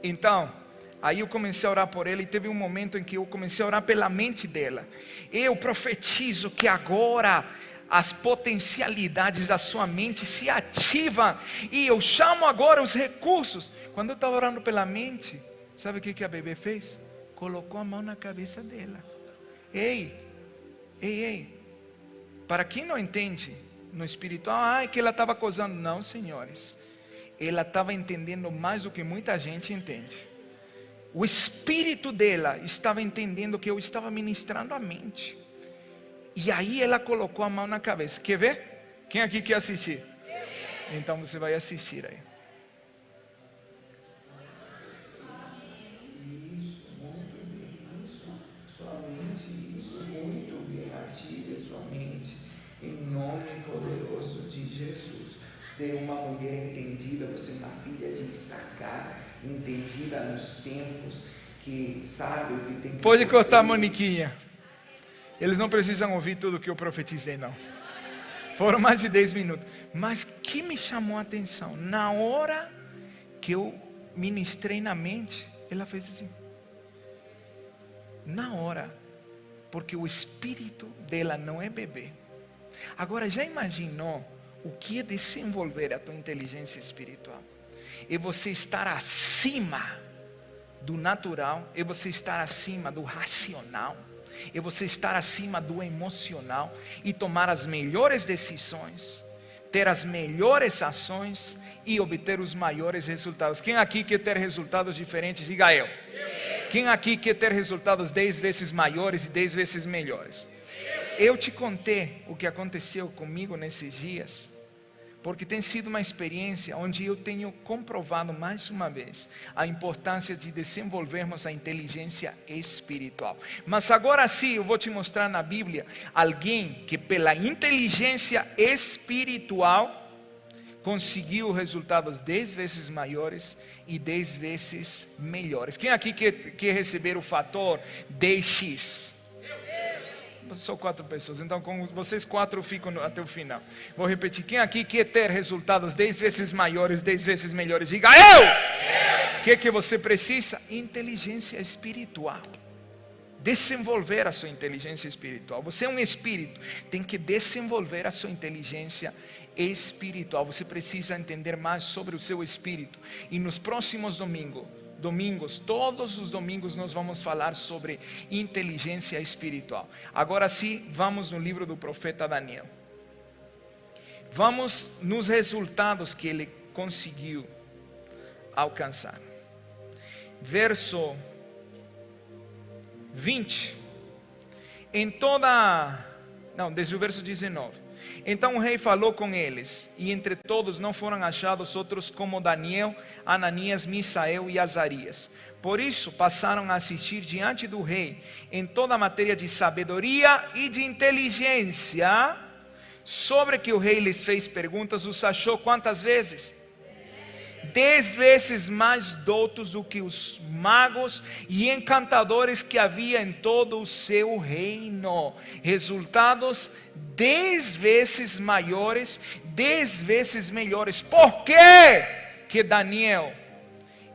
Então, aí eu comecei a orar por ela. E teve um momento em que eu comecei a orar pela mente dela. Eu profetizo que agora as potencialidades da sua mente se ativam. E eu chamo agora os recursos. Quando eu estava orando pela mente, sabe o que a bebê fez? Colocou a mão na cabeça dela. Ei. Para quem não entende no espiritual, é que ela estava gozando. Não, senhores. Ela estava entendendo mais do que muita gente entende. O espírito dela estava entendendo que eu estava ministrando a mente. E aí ela colocou a mão na cabeça. Quer ver? Quem aqui quer assistir? Então você vai assistir aí. Em nome poderoso de Jesus. Você é uma mulher entendida, você é uma filha de Issacar, entendida nos tempos, que sabe o que tem que Pode cortar, Moniquinha. Eles não precisam ouvir tudo o que eu profetizei, não. Foram mais de 10 minutos. Mas que me chamou a atenção, na hora que eu ministrei na mente, ela fez assim. Na hora. Porque o espírito dela não é bebê. Agora, já imaginou o que é desenvolver a tua inteligência espiritual? É você estar acima do natural, é você estar acima do racional, é você estar acima do emocional e tomar as melhores decisões, ter as melhores ações e obter os maiores resultados. Quem aqui quer ter resultados diferentes? Diga eu. Quem aqui quer ter resultados 10 vezes maiores e 10 vezes melhores? Eu te contei o que aconteceu comigo nesses dias, porque tem sido uma experiência onde eu tenho comprovado mais uma vez a importância de desenvolvermos a inteligência espiritual. Mas agora sim eu vou te mostrar na Bíblia alguém que pela inteligência espiritual conseguiu resultados 10 vezes maiores e 10 vezes melhores. Quem aqui quer receber o fator 10x? Só 4 pessoas, então com vocês 4 eu fico até o final. Vou repetir, quem aqui quer ter resultados 10 vezes maiores, 10 vezes melhores? Diga eu! O que você precisa? Inteligência espiritual. Desenvolver a sua inteligência espiritual. Você é um espírito, tem que desenvolver a sua inteligência espiritual. Você precisa entender mais sobre o seu espírito. E nos próximos domingos, todos os domingos nós vamos falar sobre inteligência espiritual. Agora sim, vamos no livro do profeta Daniel. Vamos nos resultados que ele conseguiu alcançar. Verso 20. Desde o verso 19. Então o rei falou com eles, e entre todos não foram achados outros como Daniel, Ananias, Misael e Azarias. Por isso passaram a assistir diante do rei em toda a matéria de sabedoria e de inteligência, sobre que o rei lhes fez perguntas. Os achou quantas vezes? 10 vezes mais doutos do que os magos e encantadores que havia em todo o seu reino. Resultados 10 vezes maiores, 10 vezes melhores. Por quê que Daniel,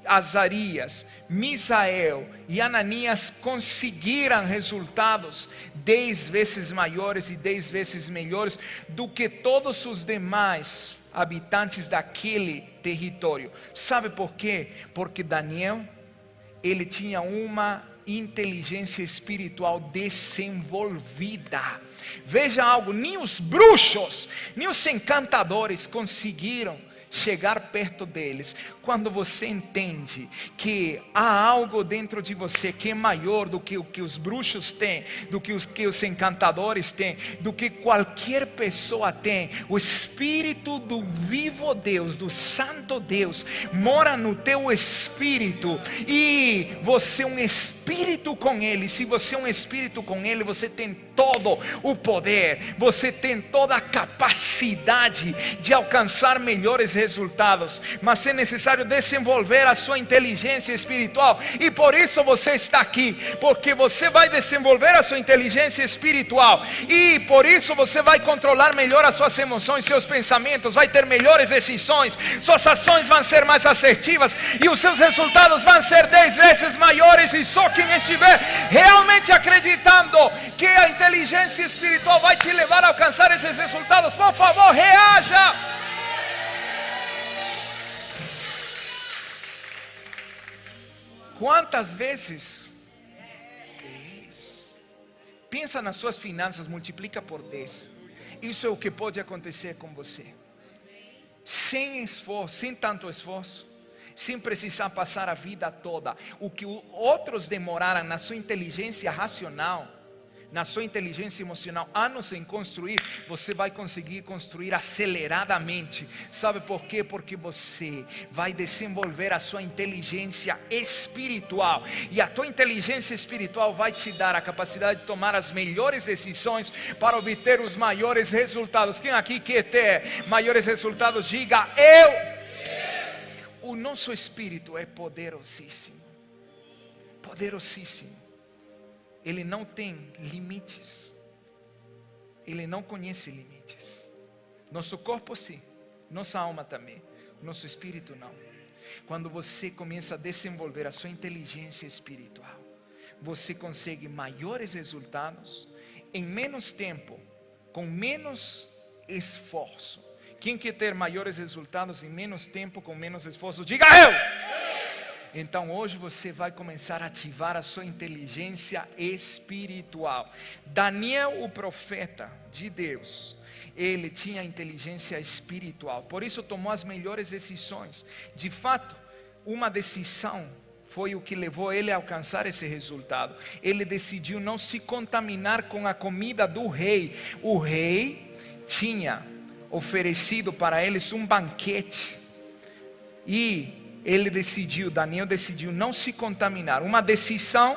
Azarias, Misael e Ananias conseguiram resultados 10 vezes maiores e 10 vezes melhores do que todos os demais habitantes daquele território? Sabe por quê? Porque Daniel, ele tinha uma inteligência espiritual desenvolvida. Veja algo, nem os bruxos, nem os encantadores conseguiram chegar perto deles. Quando você entende que há algo dentro de você que é maior do que o que os bruxos têm, do que os encantadores têm, do que qualquer pessoa tem, o Espírito do vivo Deus, do Santo Deus, mora no teu espírito, e você é um espírito com Ele. Se você é um espírito com Ele, você tem todo o poder, você tem toda a capacidade de alcançar melhores resultados, mas é necessário desenvolver a sua inteligência espiritual, e por isso você está aqui, porque você vai desenvolver a sua inteligência espiritual, e por isso você vai controlar melhor as suas emoções, seus pensamentos, vai ter melhores decisões, suas ações vão ser mais assertivas, e os seus resultados vão ser 10 vezes maiores. E só quem estiver realmente acreditando que a inteligência espiritual vai te levar a alcançar esses resultados, por favor, reaja. Quantas vezes? 10. Pensa nas suas finanças, multiplica por 10. Isso é o que pode acontecer com você, sem esforço, sem tanto esforço, sem precisar passar a vida toda. O que outros demoraram na sua inteligência racional, na sua inteligência emocional, anos em construir, você vai conseguir construir aceleradamente. Sabe por quê? Porque você vai desenvolver a sua inteligência espiritual, e a tua inteligência espiritual vai te dar a capacidade de tomar as melhores decisões para obter os maiores resultados. Quem aqui quer ter maiores resultados, diga eu. O nosso espírito é poderosíssimo, poderosíssimo. Ele não tem limites, ele não conhece limites. Nosso corpo sim, nossa alma também, nosso espírito não. Quando você começa a desenvolver a sua inteligência espiritual, você consegue maiores resultados em menos tempo, com menos esforço. Quem quer ter maiores resultados em menos tempo, com menos esforço, diga eu! Então hoje você vai começar a ativar a sua inteligência espiritual. Daniel, o profeta de Deus, ele tinha inteligência espiritual, por isso tomou as melhores decisões. De fato, uma decisão foi o que levou ele a alcançar esse resultado. Ele decidiu não se contaminar com a comida do rei. O rei tinha oferecido para eles um banquete, e Daniel decidiu não se contaminar. Uma decisão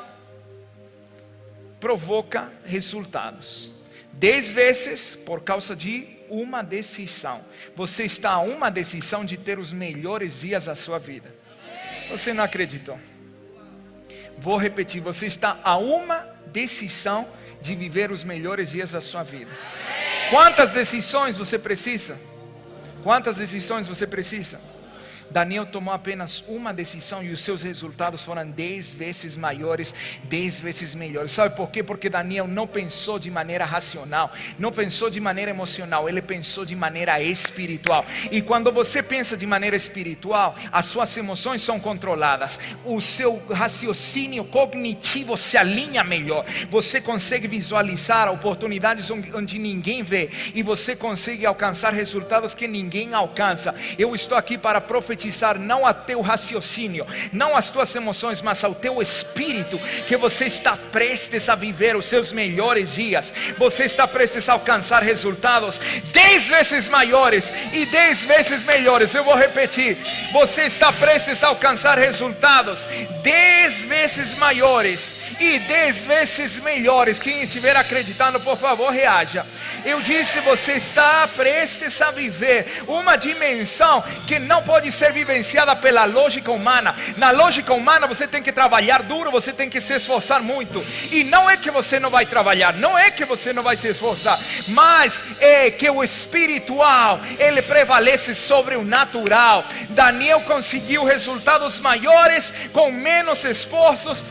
provoca resultados 10 vezes por causa de uma decisão. Você está a uma decisão de ter os melhores dias da sua vida. Você não acreditou? Vou repetir, você está a uma decisão de viver os melhores dias da sua vida. Quantas decisões você precisa? Quantas decisões você precisa? Daniel tomou apenas uma decisão e os seus resultados foram 10 vezes maiores, 10 vezes melhores. Sabe por quê? Porque Daniel não pensou de maneira racional, não pensou de maneira emocional, ele pensou de maneira espiritual. E quando você pensa de maneira espiritual, as suas emoções são controladas, o seu raciocínio cognitivo se alinha melhor, você consegue visualizar oportunidades onde ninguém vê, e você consegue alcançar resultados que ninguém alcança. Eu estou aqui para profetizar não a teu raciocínio, não as tuas emoções, mas ao teu espírito, que você está prestes a viver os seus melhores dias. Você está prestes a alcançar resultados 10 vezes maiores e 10 vezes melhores. Eu vou repetir: você está prestes a alcançar resultados 10 vezes maiores e 10 vezes melhores. Quem estiver acreditando, por favor, reaja. Eu disse, você está prestes a viver uma dimensão que não pode ser vivenciada pela lógica humana. Na lógica humana você tem que trabalhar duro, você tem que se esforçar muito. E não é que você não vai trabalhar, não é que você não vai se esforçar, mas é que o espiritual, ele prevalece sobre o natural. Daniel conseguiu resultados maiores com menos esforços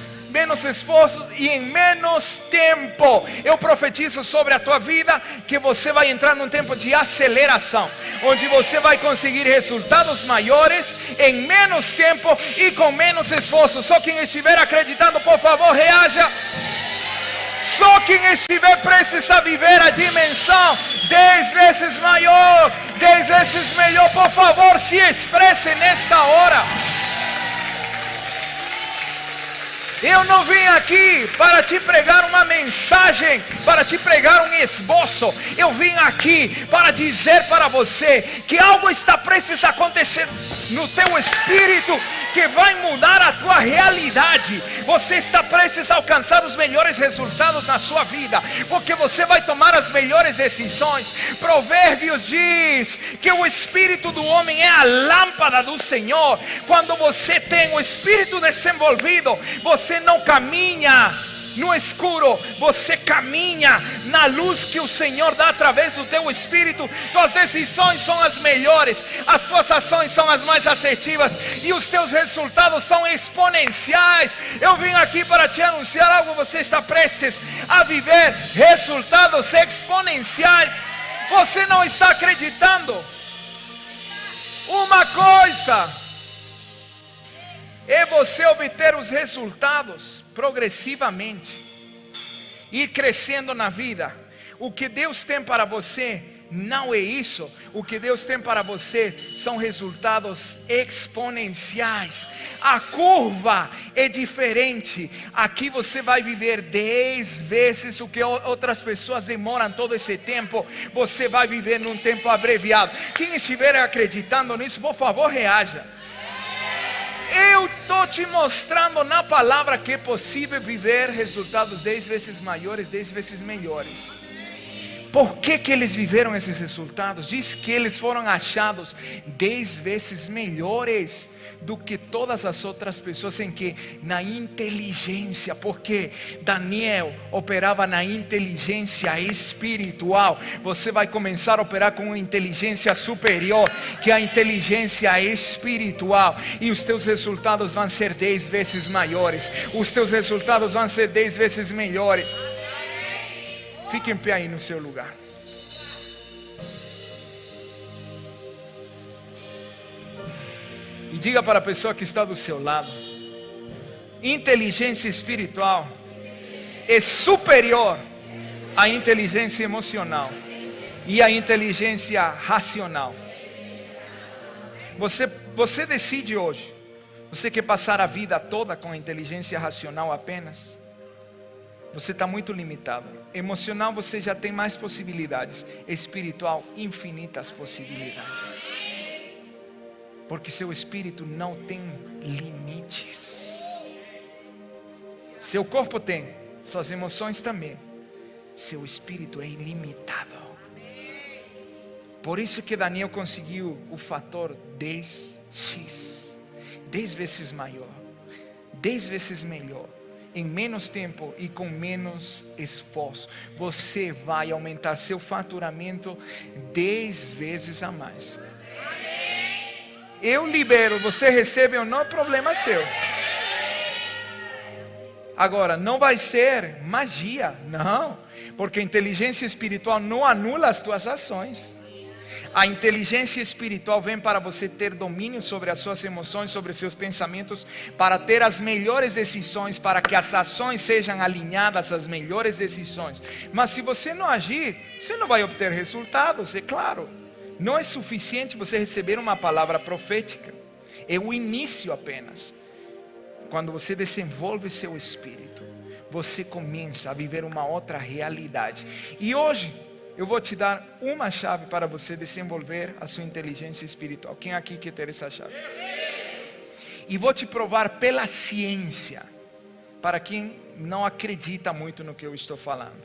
e em menos tempo. Eu profetizo sobre a tua vida que você vai entrar num tempo de aceleração, onde você vai conseguir resultados maiores em menos tempo e com menos esforço. Só quem estiver acreditando, por favor, reaja. Só quem estiver prestes a viver a dimensão 10 vezes maior, 10 vezes melhor, por favor, se expresse nesta hora. Eu não vim aqui para te pregar uma mensagem, para te pregar um esboço. Eu vim aqui para dizer para você que algo está prestes a acontecer no teu espírito, que vai mudar a tua realidade. Você está prestes a alcançar os melhores resultados na sua vida, porque você vai tomar as melhores decisões. Provérbios diz que o espírito do homem é a lâmpada do Senhor. Quando você tem o espírito desenvolvido, você não caminha no escuro, você caminha na luz que o Senhor dá através do teu espírito. Tuas decisões são as melhores, as tuas ações são as mais assertivas e os teus resultados são exponenciais. Eu vim aqui para te anunciar algo: você está prestes a viver resultados exponenciais. Você não está acreditando? Uma coisa é você obter os resultados progressivamente, ir crescendo na vida. O que Deus tem para você não é isso. O que Deus tem para você são resultados exponenciais. A curva é diferente. Aqui você vai viver 10 vezes o que outras pessoas demoram todo esse tempo. Você vai viver num tempo abreviado. Quem estiver acreditando nisso, por favor, reaja. Eu estou te mostrando na palavra que é possível viver resultados 10 vezes maiores, 10 vezes melhores. Por que eles viveram esses resultados? Diz que eles foram achados 10 vezes melhores do que todas as outras pessoas. Em que? Na inteligência. Porque Daniel operava na inteligência espiritual. Você vai começar a operar com uma inteligência superior, que é a inteligência espiritual, e os teus resultados vão ser 10 vezes maiores. Os teus resultados vão ser 10 vezes melhores. Fique em pé aí no seu lugar. E diga para a pessoa que está do seu lado: inteligência espiritual é superior à inteligência emocional e à inteligência racional. Você decide hoje. Você quer passar a vida toda com a inteligência racional apenas? Você está muito limitado. Emocional você já tem mais possibilidades. Espiritual, infinitas possibilidades. Porque seu espírito não tem limites. Seu corpo tem, suas emoções também. Seu espírito é ilimitado. Por isso que Daniel conseguiu o fator 10x. 10 vezes maior, 10 vezes melhor, em menos tempo e com menos esforço. Você vai aumentar seu faturamento 10 vezes a mais. Eu libero, você recebe ou não, é problema seu. Agora, não vai ser magia, não. Porque a inteligência espiritual não anula as tuas ações. A inteligência espiritual vem para você ter domínio sobre as suas emoções, sobre os seus pensamentos, para ter as melhores decisões, para que as ações sejam alinhadas às melhores decisões. Mas se você não agir, você não vai obter resultados, é claro. Não é suficiente você receber uma palavra profética. É o início apenas. Quando você desenvolve seu espírito, você começa a viver uma outra realidade. E hoje eu vou te dar uma chave para você desenvolver a sua inteligência espiritual. Quem aqui quer ter essa chave? E vou te provar pela ciência, para quem não acredita muito no que eu estou falando.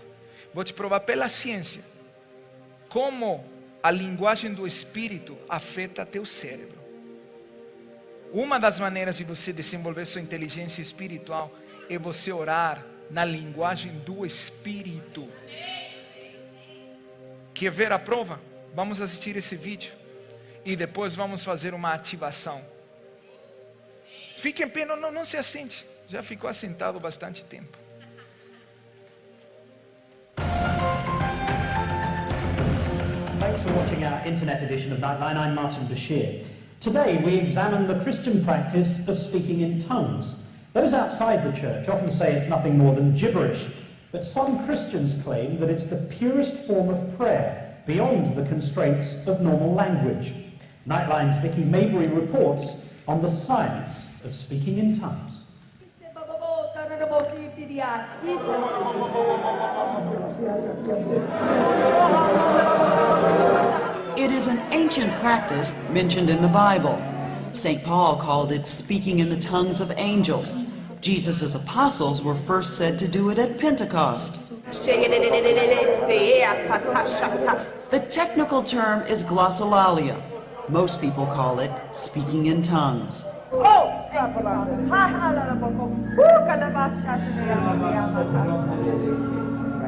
Vou te provar pela ciência como a linguagem do espírito afeta teu cérebro. Uma das maneiras de você desenvolver sua inteligência espiritual é você orar na linguagem do espírito. Quer ver a prova? Vamos assistir esse vídeo e depois vamos fazer uma ativação. Fique em pé, não se assente. Já ficou assentado bastante tempo. Thanks for watching our internet edition of Nightline. I'm Martin Bashir. Today we examine the Christian practice of speaking in tongues. Those outside the church often say it's nothing more than gibberish, but some Christians claim that it's the purest form of prayer, beyond the constraints of normal language. Nightline's Vicky Mabry reports on the science of speaking in tongues. It is an ancient practice mentioned in the Bible. St. Paul called it speaking in the tongues of angels. Jesus' apostles were first said to do it at Pentecost. The technical term is glossolalia. Most people call it speaking in tongues.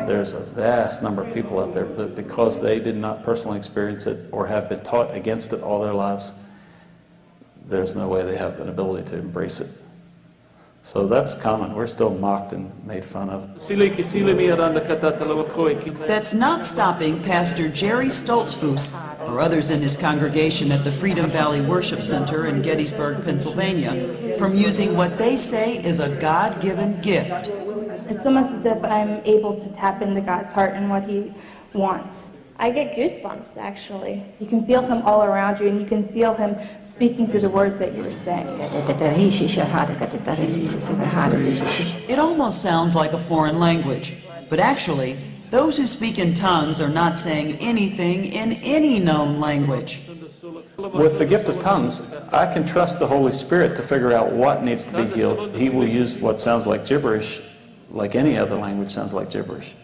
There's a vast number of people out there that because they did not personally experience it or have been taught against it all their lives, there's no way they have an ability to embrace it. So that's common. We're still mocked and made fun of. That's not stopping Pastor Jerry Stoltzfus or others in his congregation at the Freedom Valley Worship Center in Gettysburg, Pennsylvania, from using what they say is a God-given gift. It's almost as if I'm able to tap into God's heart and what He wants. I get goosebumps, actually. You can feel Him all around you, and you can feel Him speaking through the words that you're saying. It almost sounds like a foreign language, but actually, those who speak in tongues are not saying anything in any known language. With the gift of tongues, I can trust the Holy Spirit to figure out what needs to be healed. He will use what sounds like gibberish, like any other language sounds like gibberish.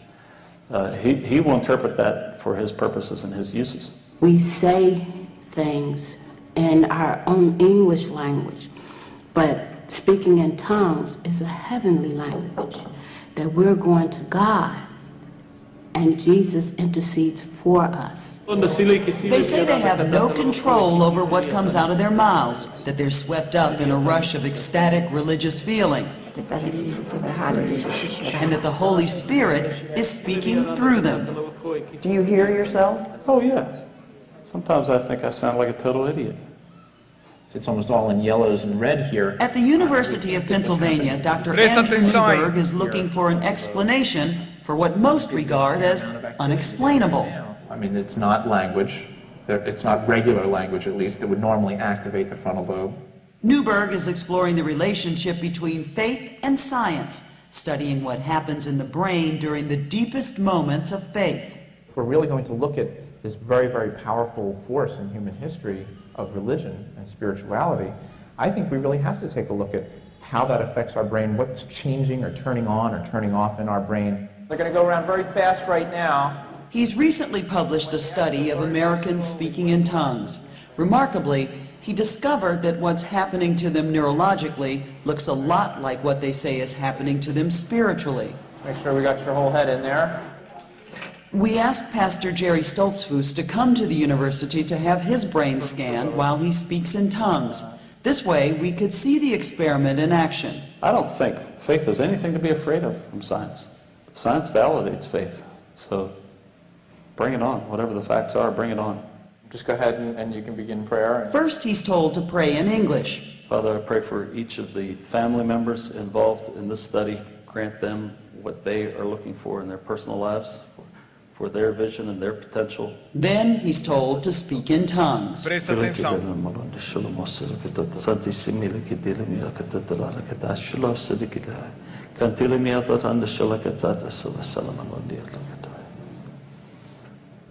He will interpret that for His purposes and His uses. We say things in our own English language, but speaking in tongues is a heavenly language that we're going to God and Jesus intercedes for us. They say they have no control over what comes out of their mouths, that they're swept up in a rush of ecstatic religious feeling, and that the Holy Spirit is speaking through them. Do you hear yourself? Oh yeah. Sometimes I think I sound like a total idiot. It's almost all in yellows and red here. At the University of Pennsylvania, Dr. Andrew Newberg is looking for an explanation for what most regard as unexplainable. I mean, it's not language. It's not regular language, at least, that would normally activate the frontal lobe. Newberg is exploring the relationship between faith and science, studying what happens in the brain during the deepest moments of faith. We're really going to look at this very, very powerful force in human history of religion and spirituality. I think we really have to take a look at how that affects our brain, what's changing or turning on or turning off in our brain. They're going to go around very fast right now. He's recently published a study of Americans speaking in tongues. Remarkably, he discovered that what's happening to them neurologically looks a lot like what they say is happening to them spiritually. Make sure we got your whole head in there. We asked Pastor Jerry Stoltzfus to come to the university to have his brain scanned while he speaks in tongues. This way, we could see the experiment in action. I don't think faith is anything to be afraid of from science. Science validates faith. So bring it on. Whatever the facts are, bring it on. Just go ahead and you can begin prayer. First, he's told to pray in English. Father, I pray for each of the family members involved in this study. Grant them what they are looking for in their personal lives, for their vision and their potential. Then he's told to speak in tongues. Presta atenção.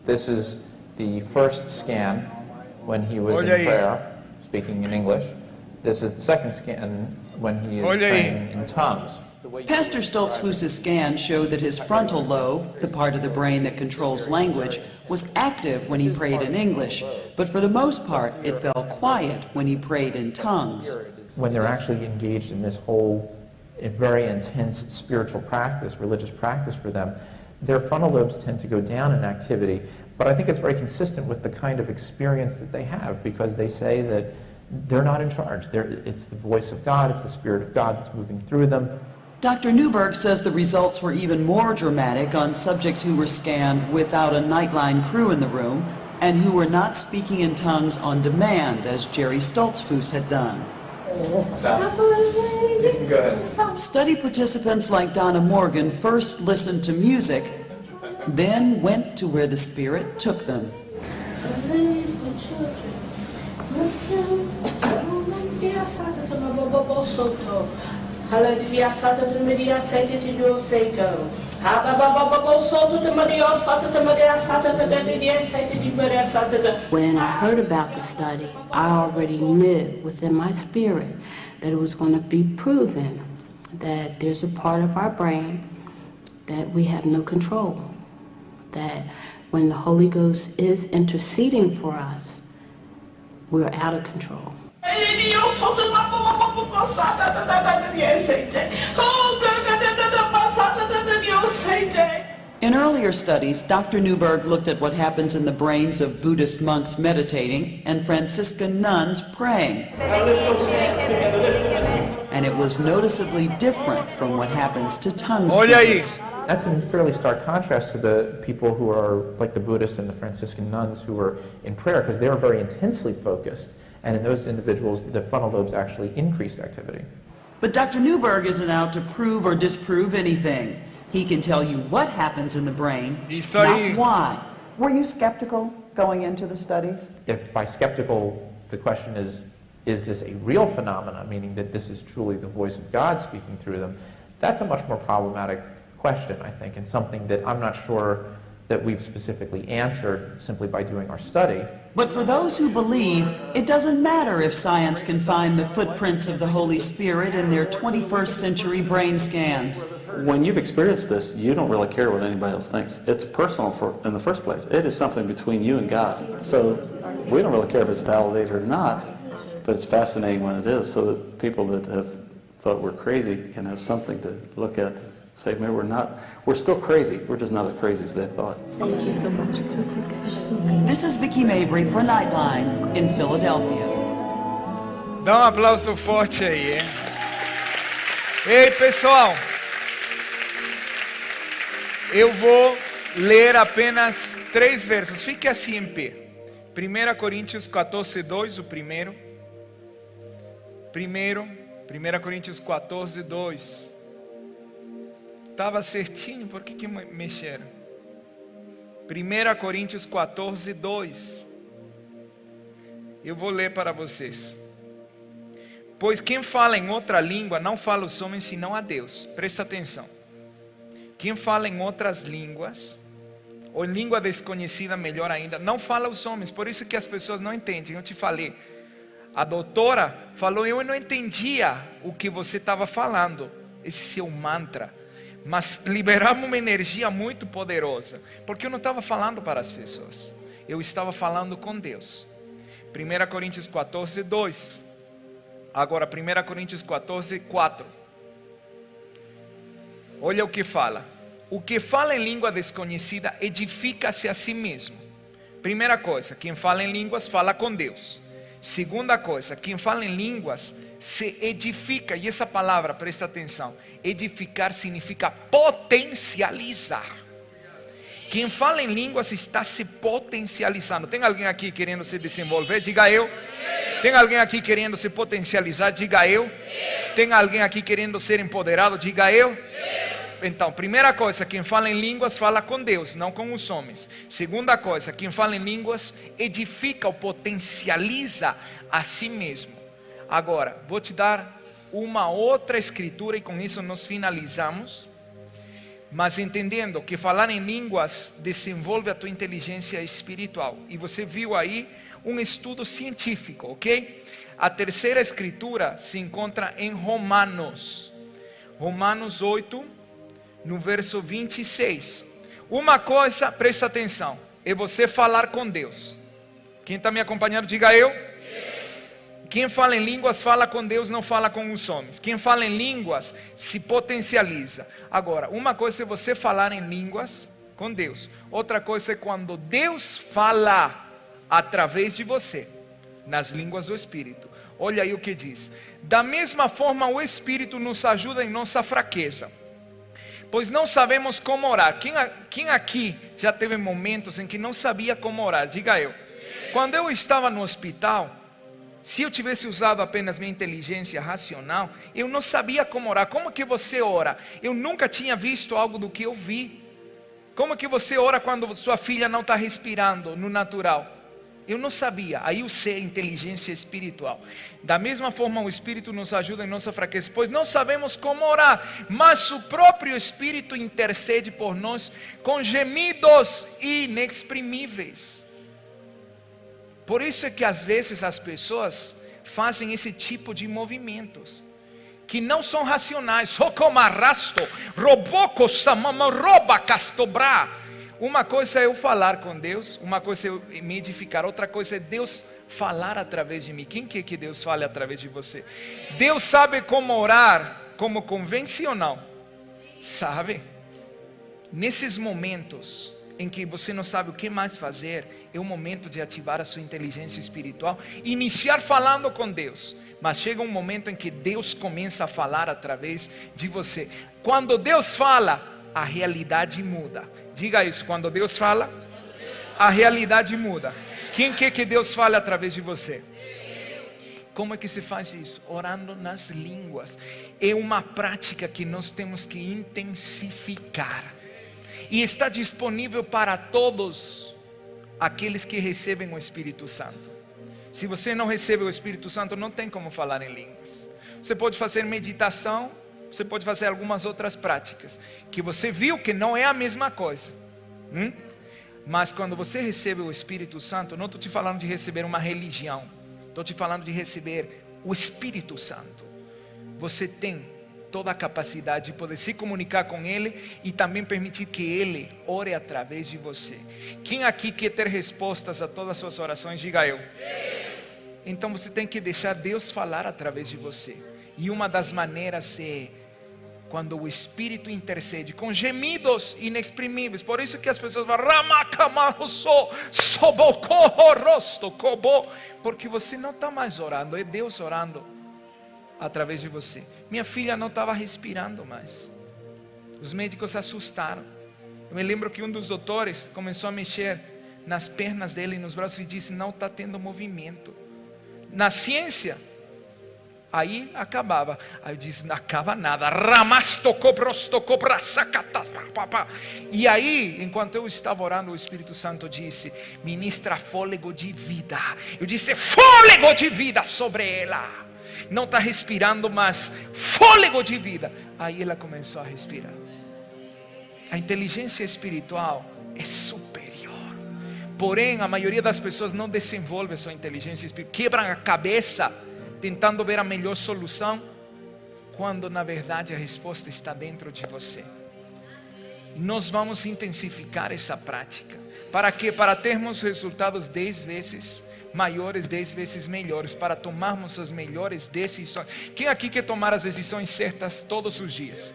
This is the first scan when he was in prayer, speaking in English. This is the second scan when he is praying in tongues. Pastor Stoltzfus' scan showed that his frontal lobe, the part of the brain that controls language, was active when he prayed in English, but for the most part, it fell quiet when he prayed in tongues. When they're actually engaged in this whole very intense spiritual practice, religious practice for them, their frontal lobes tend to go down in activity, but I think it's very consistent with the kind of experience that they have, because they say that they're not in charge. It's the voice of God, it's the Spirit of God that's moving through them. Dr. Newberg says the results were even more dramatic on subjects who were scanned without a Nightline crew in the room and who were not speaking in tongues on demand, as Jerry Stoltzfus had done. You can go ahead. Study participants like Donna Morgan first listened to music, then went to where the Spirit took them. When I heard about the study, I already knew within my spirit that it was going to be proven that there's a part of our brain that we have no control. That when the Holy Ghost is interceding for us, we're out of control. In earlier studies, Dr. Newberg looked at what happens in the brains of Buddhist monks meditating and Franciscan nuns praying. And it was noticeably different from what happens to tongue speakers. That's in fairly stark contrast to the people who are like the Buddhists and the Franciscan nuns who were in prayer, because they were very intensely focused. And in those individuals, the frontal lobes actually increased activity. But Dr. Newberg isn't out to prove or disprove anything. He can tell you what happens in the brain, not why. Were you skeptical going into the studies? If by skeptical, the question is this a real phenomena, meaning that this is truly the voice of God speaking through them, that's a much more problematic question, I think, and something that I'm not sure that we've specifically answered simply by doing our study. But for those who believe, it doesn't matter if science can find the footprints of the Holy Spirit in their 21st century brain scans. When you've experienced this, you don't really care what anybody else thinks. It's personal in the first place. It is something between you and God. So we don't really care if it's validated or not, but it's fascinating when it is, so that people that have thought we're crazy can have something to look at to say, maybe we're still crazy. We're just not as crazy as they thought. Thank you so much. This is Vicki Mabry for Nightline in Philadelphia. Dá aplauso forte aí, hein? Ei, pessoal, eu vou ler apenas 3 versos. Fique assim em pé. 1 Coríntios 14, 2, o primeiro. 1 Coríntios 14, 2. Estava certinho, por que mexeram? 1 Coríntios 14, 2. Eu vou ler para vocês. Pois quem fala em outra língua não fala aos homens senão a Deus. Presta atenção. Quem fala em outras línguas, ou em língua desconhecida, melhor ainda, não fala aos homens. Por isso que as pessoas não entendem. Eu te falei. A doutora falou, eu não entendia o que você estava falando, esse seu mantra. Mas liberava uma energia muito poderosa. Porque eu não estava falando para as pessoas. Eu estava falando com Deus. 1 Coríntios 14, 2. Agora 1 Coríntios 14, 4. Olha o que fala. o que fala em língua desconhecida edifica-se a si mesmo. Primeira coisa, quem fala em línguas fala com Deus. Segunda coisa, quem fala em línguas se edifica. E essa palavra, presta atenção, edificar significa potencializar. Quem fala em línguas está se potencializando. Tem alguém aqui querendo se desenvolver? Diga eu. Tem alguém aqui querendo se potencializar? Diga eu. Tem alguém aqui querendo ser empoderado? Diga eu. Então, primeira coisa, quem fala em línguas fala com Deus, não com os homens. Segunda coisa, quem fala em línguas edifica ou potencializa a si mesmo. Agora, vou te dar uma outra escritura e com isso nós finalizamos. Mas entendendo que falar em línguas desenvolve a tua inteligência espiritual. E você viu aí um estudo científico, ok? A terceira escritura se encontra em Romanos. Romanos 8, no verso 26. Uma coisa, presta atenção, é você falar com Deus. Quem está me acompanhando, diga eu. Quem fala em línguas fala com Deus, não fala com os homens. Quem fala em línguas se potencializa. Agora, uma coisa é você falar em línguas com Deus. Outra coisa é quando Deus fala através de você, nas línguas do Espírito. Olha aí o que diz. Da mesma forma o Espírito nos ajuda em nossa fraqueza, pois não sabemos como orar. Quem aqui já teve momentos em que não sabia como orar? Diga eu. Quando eu estava no hospital, se eu tivesse usado apenas minha inteligência racional, eu não sabia como orar. Como que você ora? Eu nunca tinha visto algo do que eu vi. Como que você ora quando sua filha não está respirando no natural? Eu não sabia. Aí eu sei a inteligência espiritual. Da mesma forma o Espírito nos ajuda em nossa fraqueza, pois não sabemos como orar, mas o próprio Espírito intercede por nós com gemidos inexprimíveis. Por isso é que às vezes as pessoas fazem esse tipo de movimentos que não são racionais. Uma coisa é eu falar com Deus, uma coisa é eu me edificar, outra coisa é Deus falar através de mim. Quem quer que Deus fale através de você? Deus sabe como orar como convencional? Sabe? Nesses momentos em que você não sabe o que mais fazer, é o momento de ativar a sua inteligência espiritual, iniciar falando com Deus. Mas chega um momento em que Deus começa a falar através de você. Quando Deus fala, a realidade muda. Diga isso, quando Deus fala, a realidade muda. Quem quer que Deus fale através de você? Como é que se faz isso? Orando nas línguas. É uma prática que nós temos que intensificar. E está disponível para todos aqueles que recebem o Espírito Santo. Se você não recebe o Espírito Santo, não tem como falar em línguas. Você pode fazer meditação, você pode fazer algumas outras práticas, que você viu que não é a mesma coisa. Mas quando você recebe o Espírito Santo, não estou te falando de receber uma religião, estou te falando de receber o Espírito Santo. Você tem toda a capacidade de poder se comunicar com Ele e também permitir que Ele ore através de você. Quem aqui quer ter respostas a todas as suas orações, diga eu. Então você tem que deixar Deus falar através de você. E uma das maneiras é quando o Espírito intercede com gemidos inexprimíveis. Por isso que as pessoas falam, porque você não está mais orando, é Deus orando através de você. Minha filha não estava respirando mais. Os médicos se assustaram. Eu me lembro que um dos doutores começou a mexer nas pernas dele e nos braços e disse, não está tendo movimento. Na ciência, aí acabava. Aí eu disse, não acaba nada. E aí, enquanto eu estava orando, o Espírito Santo disse, ministra fôlego de vida. Eu disse, fôlego de vida sobre ela. Não está respirando, mas fôlego de vida. Aí ela começou a respirar. A inteligência espiritual é superior. Porém, a maioria das pessoas não desenvolve a sua inteligência espiritual. Quebram a cabeça tentando ver a melhor solução, quando na verdade a resposta está dentro de você. Nós vamos intensificar essa prática. Para quê? Para termos resultados 10 vezes maiores, 10 vezes melhores, para tomarmos as melhores decisões. Quem aqui quer tomar as decisões certas todos os dias?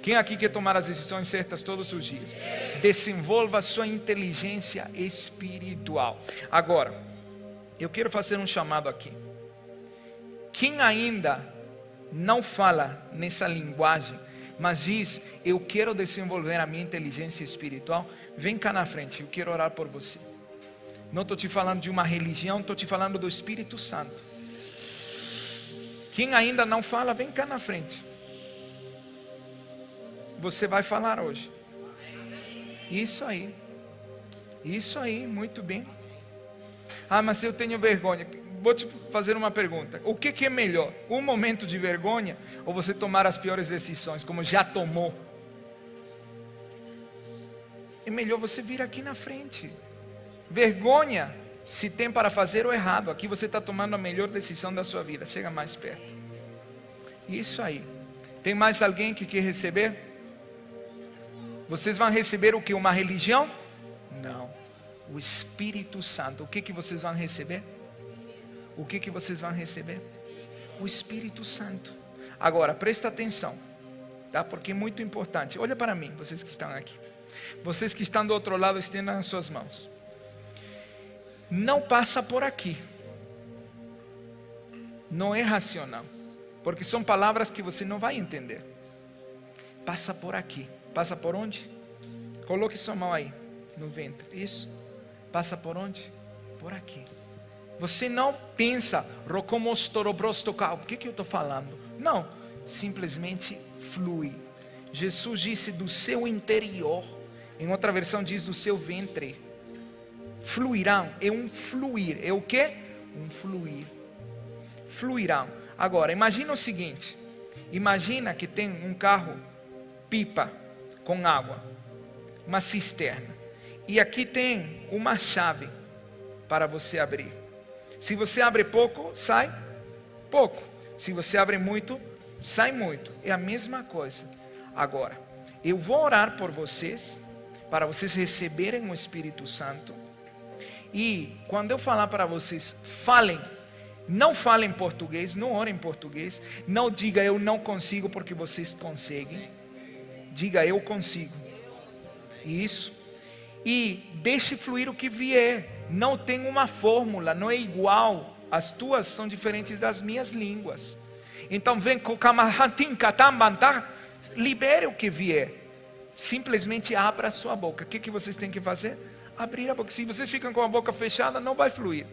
Quem aqui quer tomar as decisões certas todos os dias? Desenvolva sua inteligência espiritual. Agora, eu quero fazer um chamado aqui. Quem ainda não fala nessa linguagem, mas diz, eu quero desenvolver a minha inteligência espiritual, vem cá na frente, eu quero orar por você. Não estou te falando de uma religião, estou te falando do Espírito Santo. Quem ainda não fala, vem cá na frente. Você vai falar hoje. Isso aí, muito bem. Ah, mas eu tenho vergonha. Vou te fazer uma pergunta. O que é melhor? Um momento de vergonha ou você tomar as piores decisões, como já tomou? É melhor você vir aqui na frente. Vergonha se tem para fazer o errado. Aqui você está tomando a melhor decisão da sua vida. Chega mais perto. Isso aí. Tem mais alguém que quer receber? Vocês vão receber o que? Uma religião? Não. O Espírito Santo. O que vocês vão receber? O que vocês vão receber? O Espírito Santo. Agora, presta atenção, tá? Porque é muito importante. Olha para mim, vocês que estão aqui. Vocês que estão do outro lado, estendam as suas mãos. Não passa por aqui. Não é racional. Porque são palavras que você não vai entender. Passa por aqui. Passa por onde? Coloque sua mão aí, no ventre. Isso. Passa por onde? Por aqui. Você não pensa, o que eu estou falando? Não, simplesmente flui. Jesus disse do seu interior, em outra versão diz do seu ventre. Fluirão, é um fluir. É o que? Um fluir. Fluirão. Agora, imagina o seguinte. Imagina que tem um carro pipa com água, uma cisterna. E aqui tem uma chave para você abrir. Se você abre pouco, sai pouco. Se você abre muito, sai muito. É a mesma coisa. Agora, eu vou orar por vocês, para vocês receberem o Espírito Santo. E quando eu falar para vocês, falem. Não falem português, não orem em português. Não diga eu não consigo porque vocês conseguem. Diga eu consigo. Isso. E deixe fluir o que vier. Não tem uma fórmula, não é igual. As tuas são diferentes das minhas línguas. Então vem com libere o que vier. Simplesmente abra a sua boca. O que vocês têm que fazer? Abrir a boca. Se vocês ficam com a boca fechada, não vai fluir.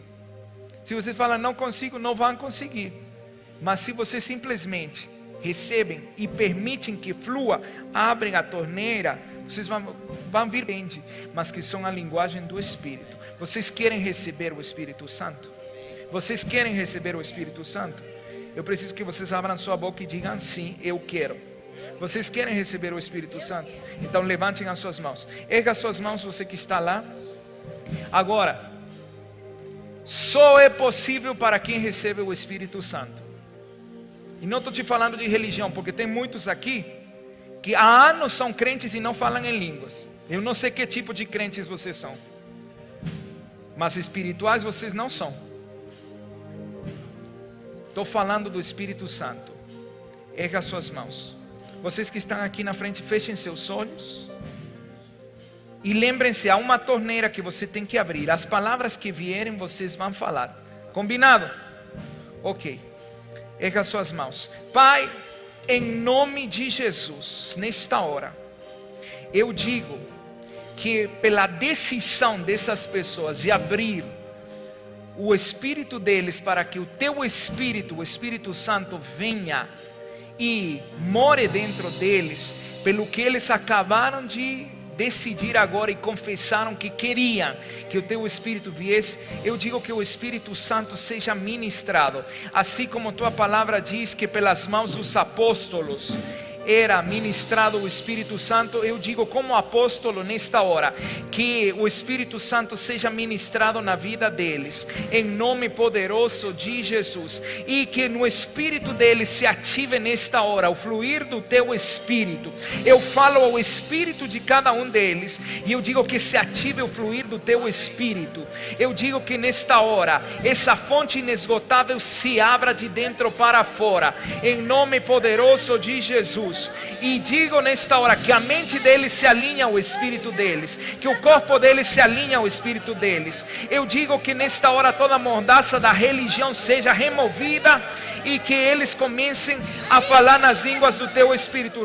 Se vocês falam não consigo, não vão conseguir. Mas se vocês simplesmente recebem e permitem que flua, abrem a torneira, vocês vão vir entende, mas que são a linguagem do Espírito. Vocês querem receber o Espírito Santo? Vocês querem receber o Espírito Santo? Eu preciso que vocês abram sua boca e digam sim, eu quero. Vocês querem receber o Espírito Santo? Então levantem as suas mãos. Erga as suas mãos, você que está lá. Agora, só é possível para quem recebe o Espírito Santo. E não estou te falando de religião, porque tem muitos aqui que há anos são crentes e não falam em línguas. Eu não sei que tipo de crentes vocês são, mas espirituais vocês não são. Estou falando do Espírito Santo. Erga suas mãos. Vocês que estão aqui na frente, fechem seus olhos. E lembrem-se, há uma torneira que você tem que abrir. As palavras que vierem, vocês vão falar. Combinado? Ok. Erga suas mãos. Pai, em nome de Jesus, nesta hora, eu digo que pela decisão dessas pessoas de abrir o espírito deles para que o teu espírito, o Espírito Santo, venha e more dentro deles, pelo que eles acabaram de decidir agora e confessaram que queriam que o teu Espírito viesse, eu digo que o Espírito Santo seja ministrado, assim como tua palavra diz que pelas mãos dos apóstolos era ministrado o Espírito Santo. Eu digo como apóstolo nesta hora, que o Espírito Santo seja ministrado na vida deles, em nome poderoso de Jesus, e que no espírito deles se ative nesta hora o fluir do teu Espírito. Eu falo ao espírito de cada um deles e eu digo que se ative o fluir do teu Espírito. Eu digo que nesta hora essa fonte inesgotável se abra de dentro para fora, em nome poderoso de Jesus. Jesus. E digo nesta hora que a mente deles se alinha ao espírito deles, que o corpo deles se alinha ao espírito deles. Eu digo que nesta hora toda a mordaça da religião seja removida e que eles comecem a falar nas línguas do teu espírito.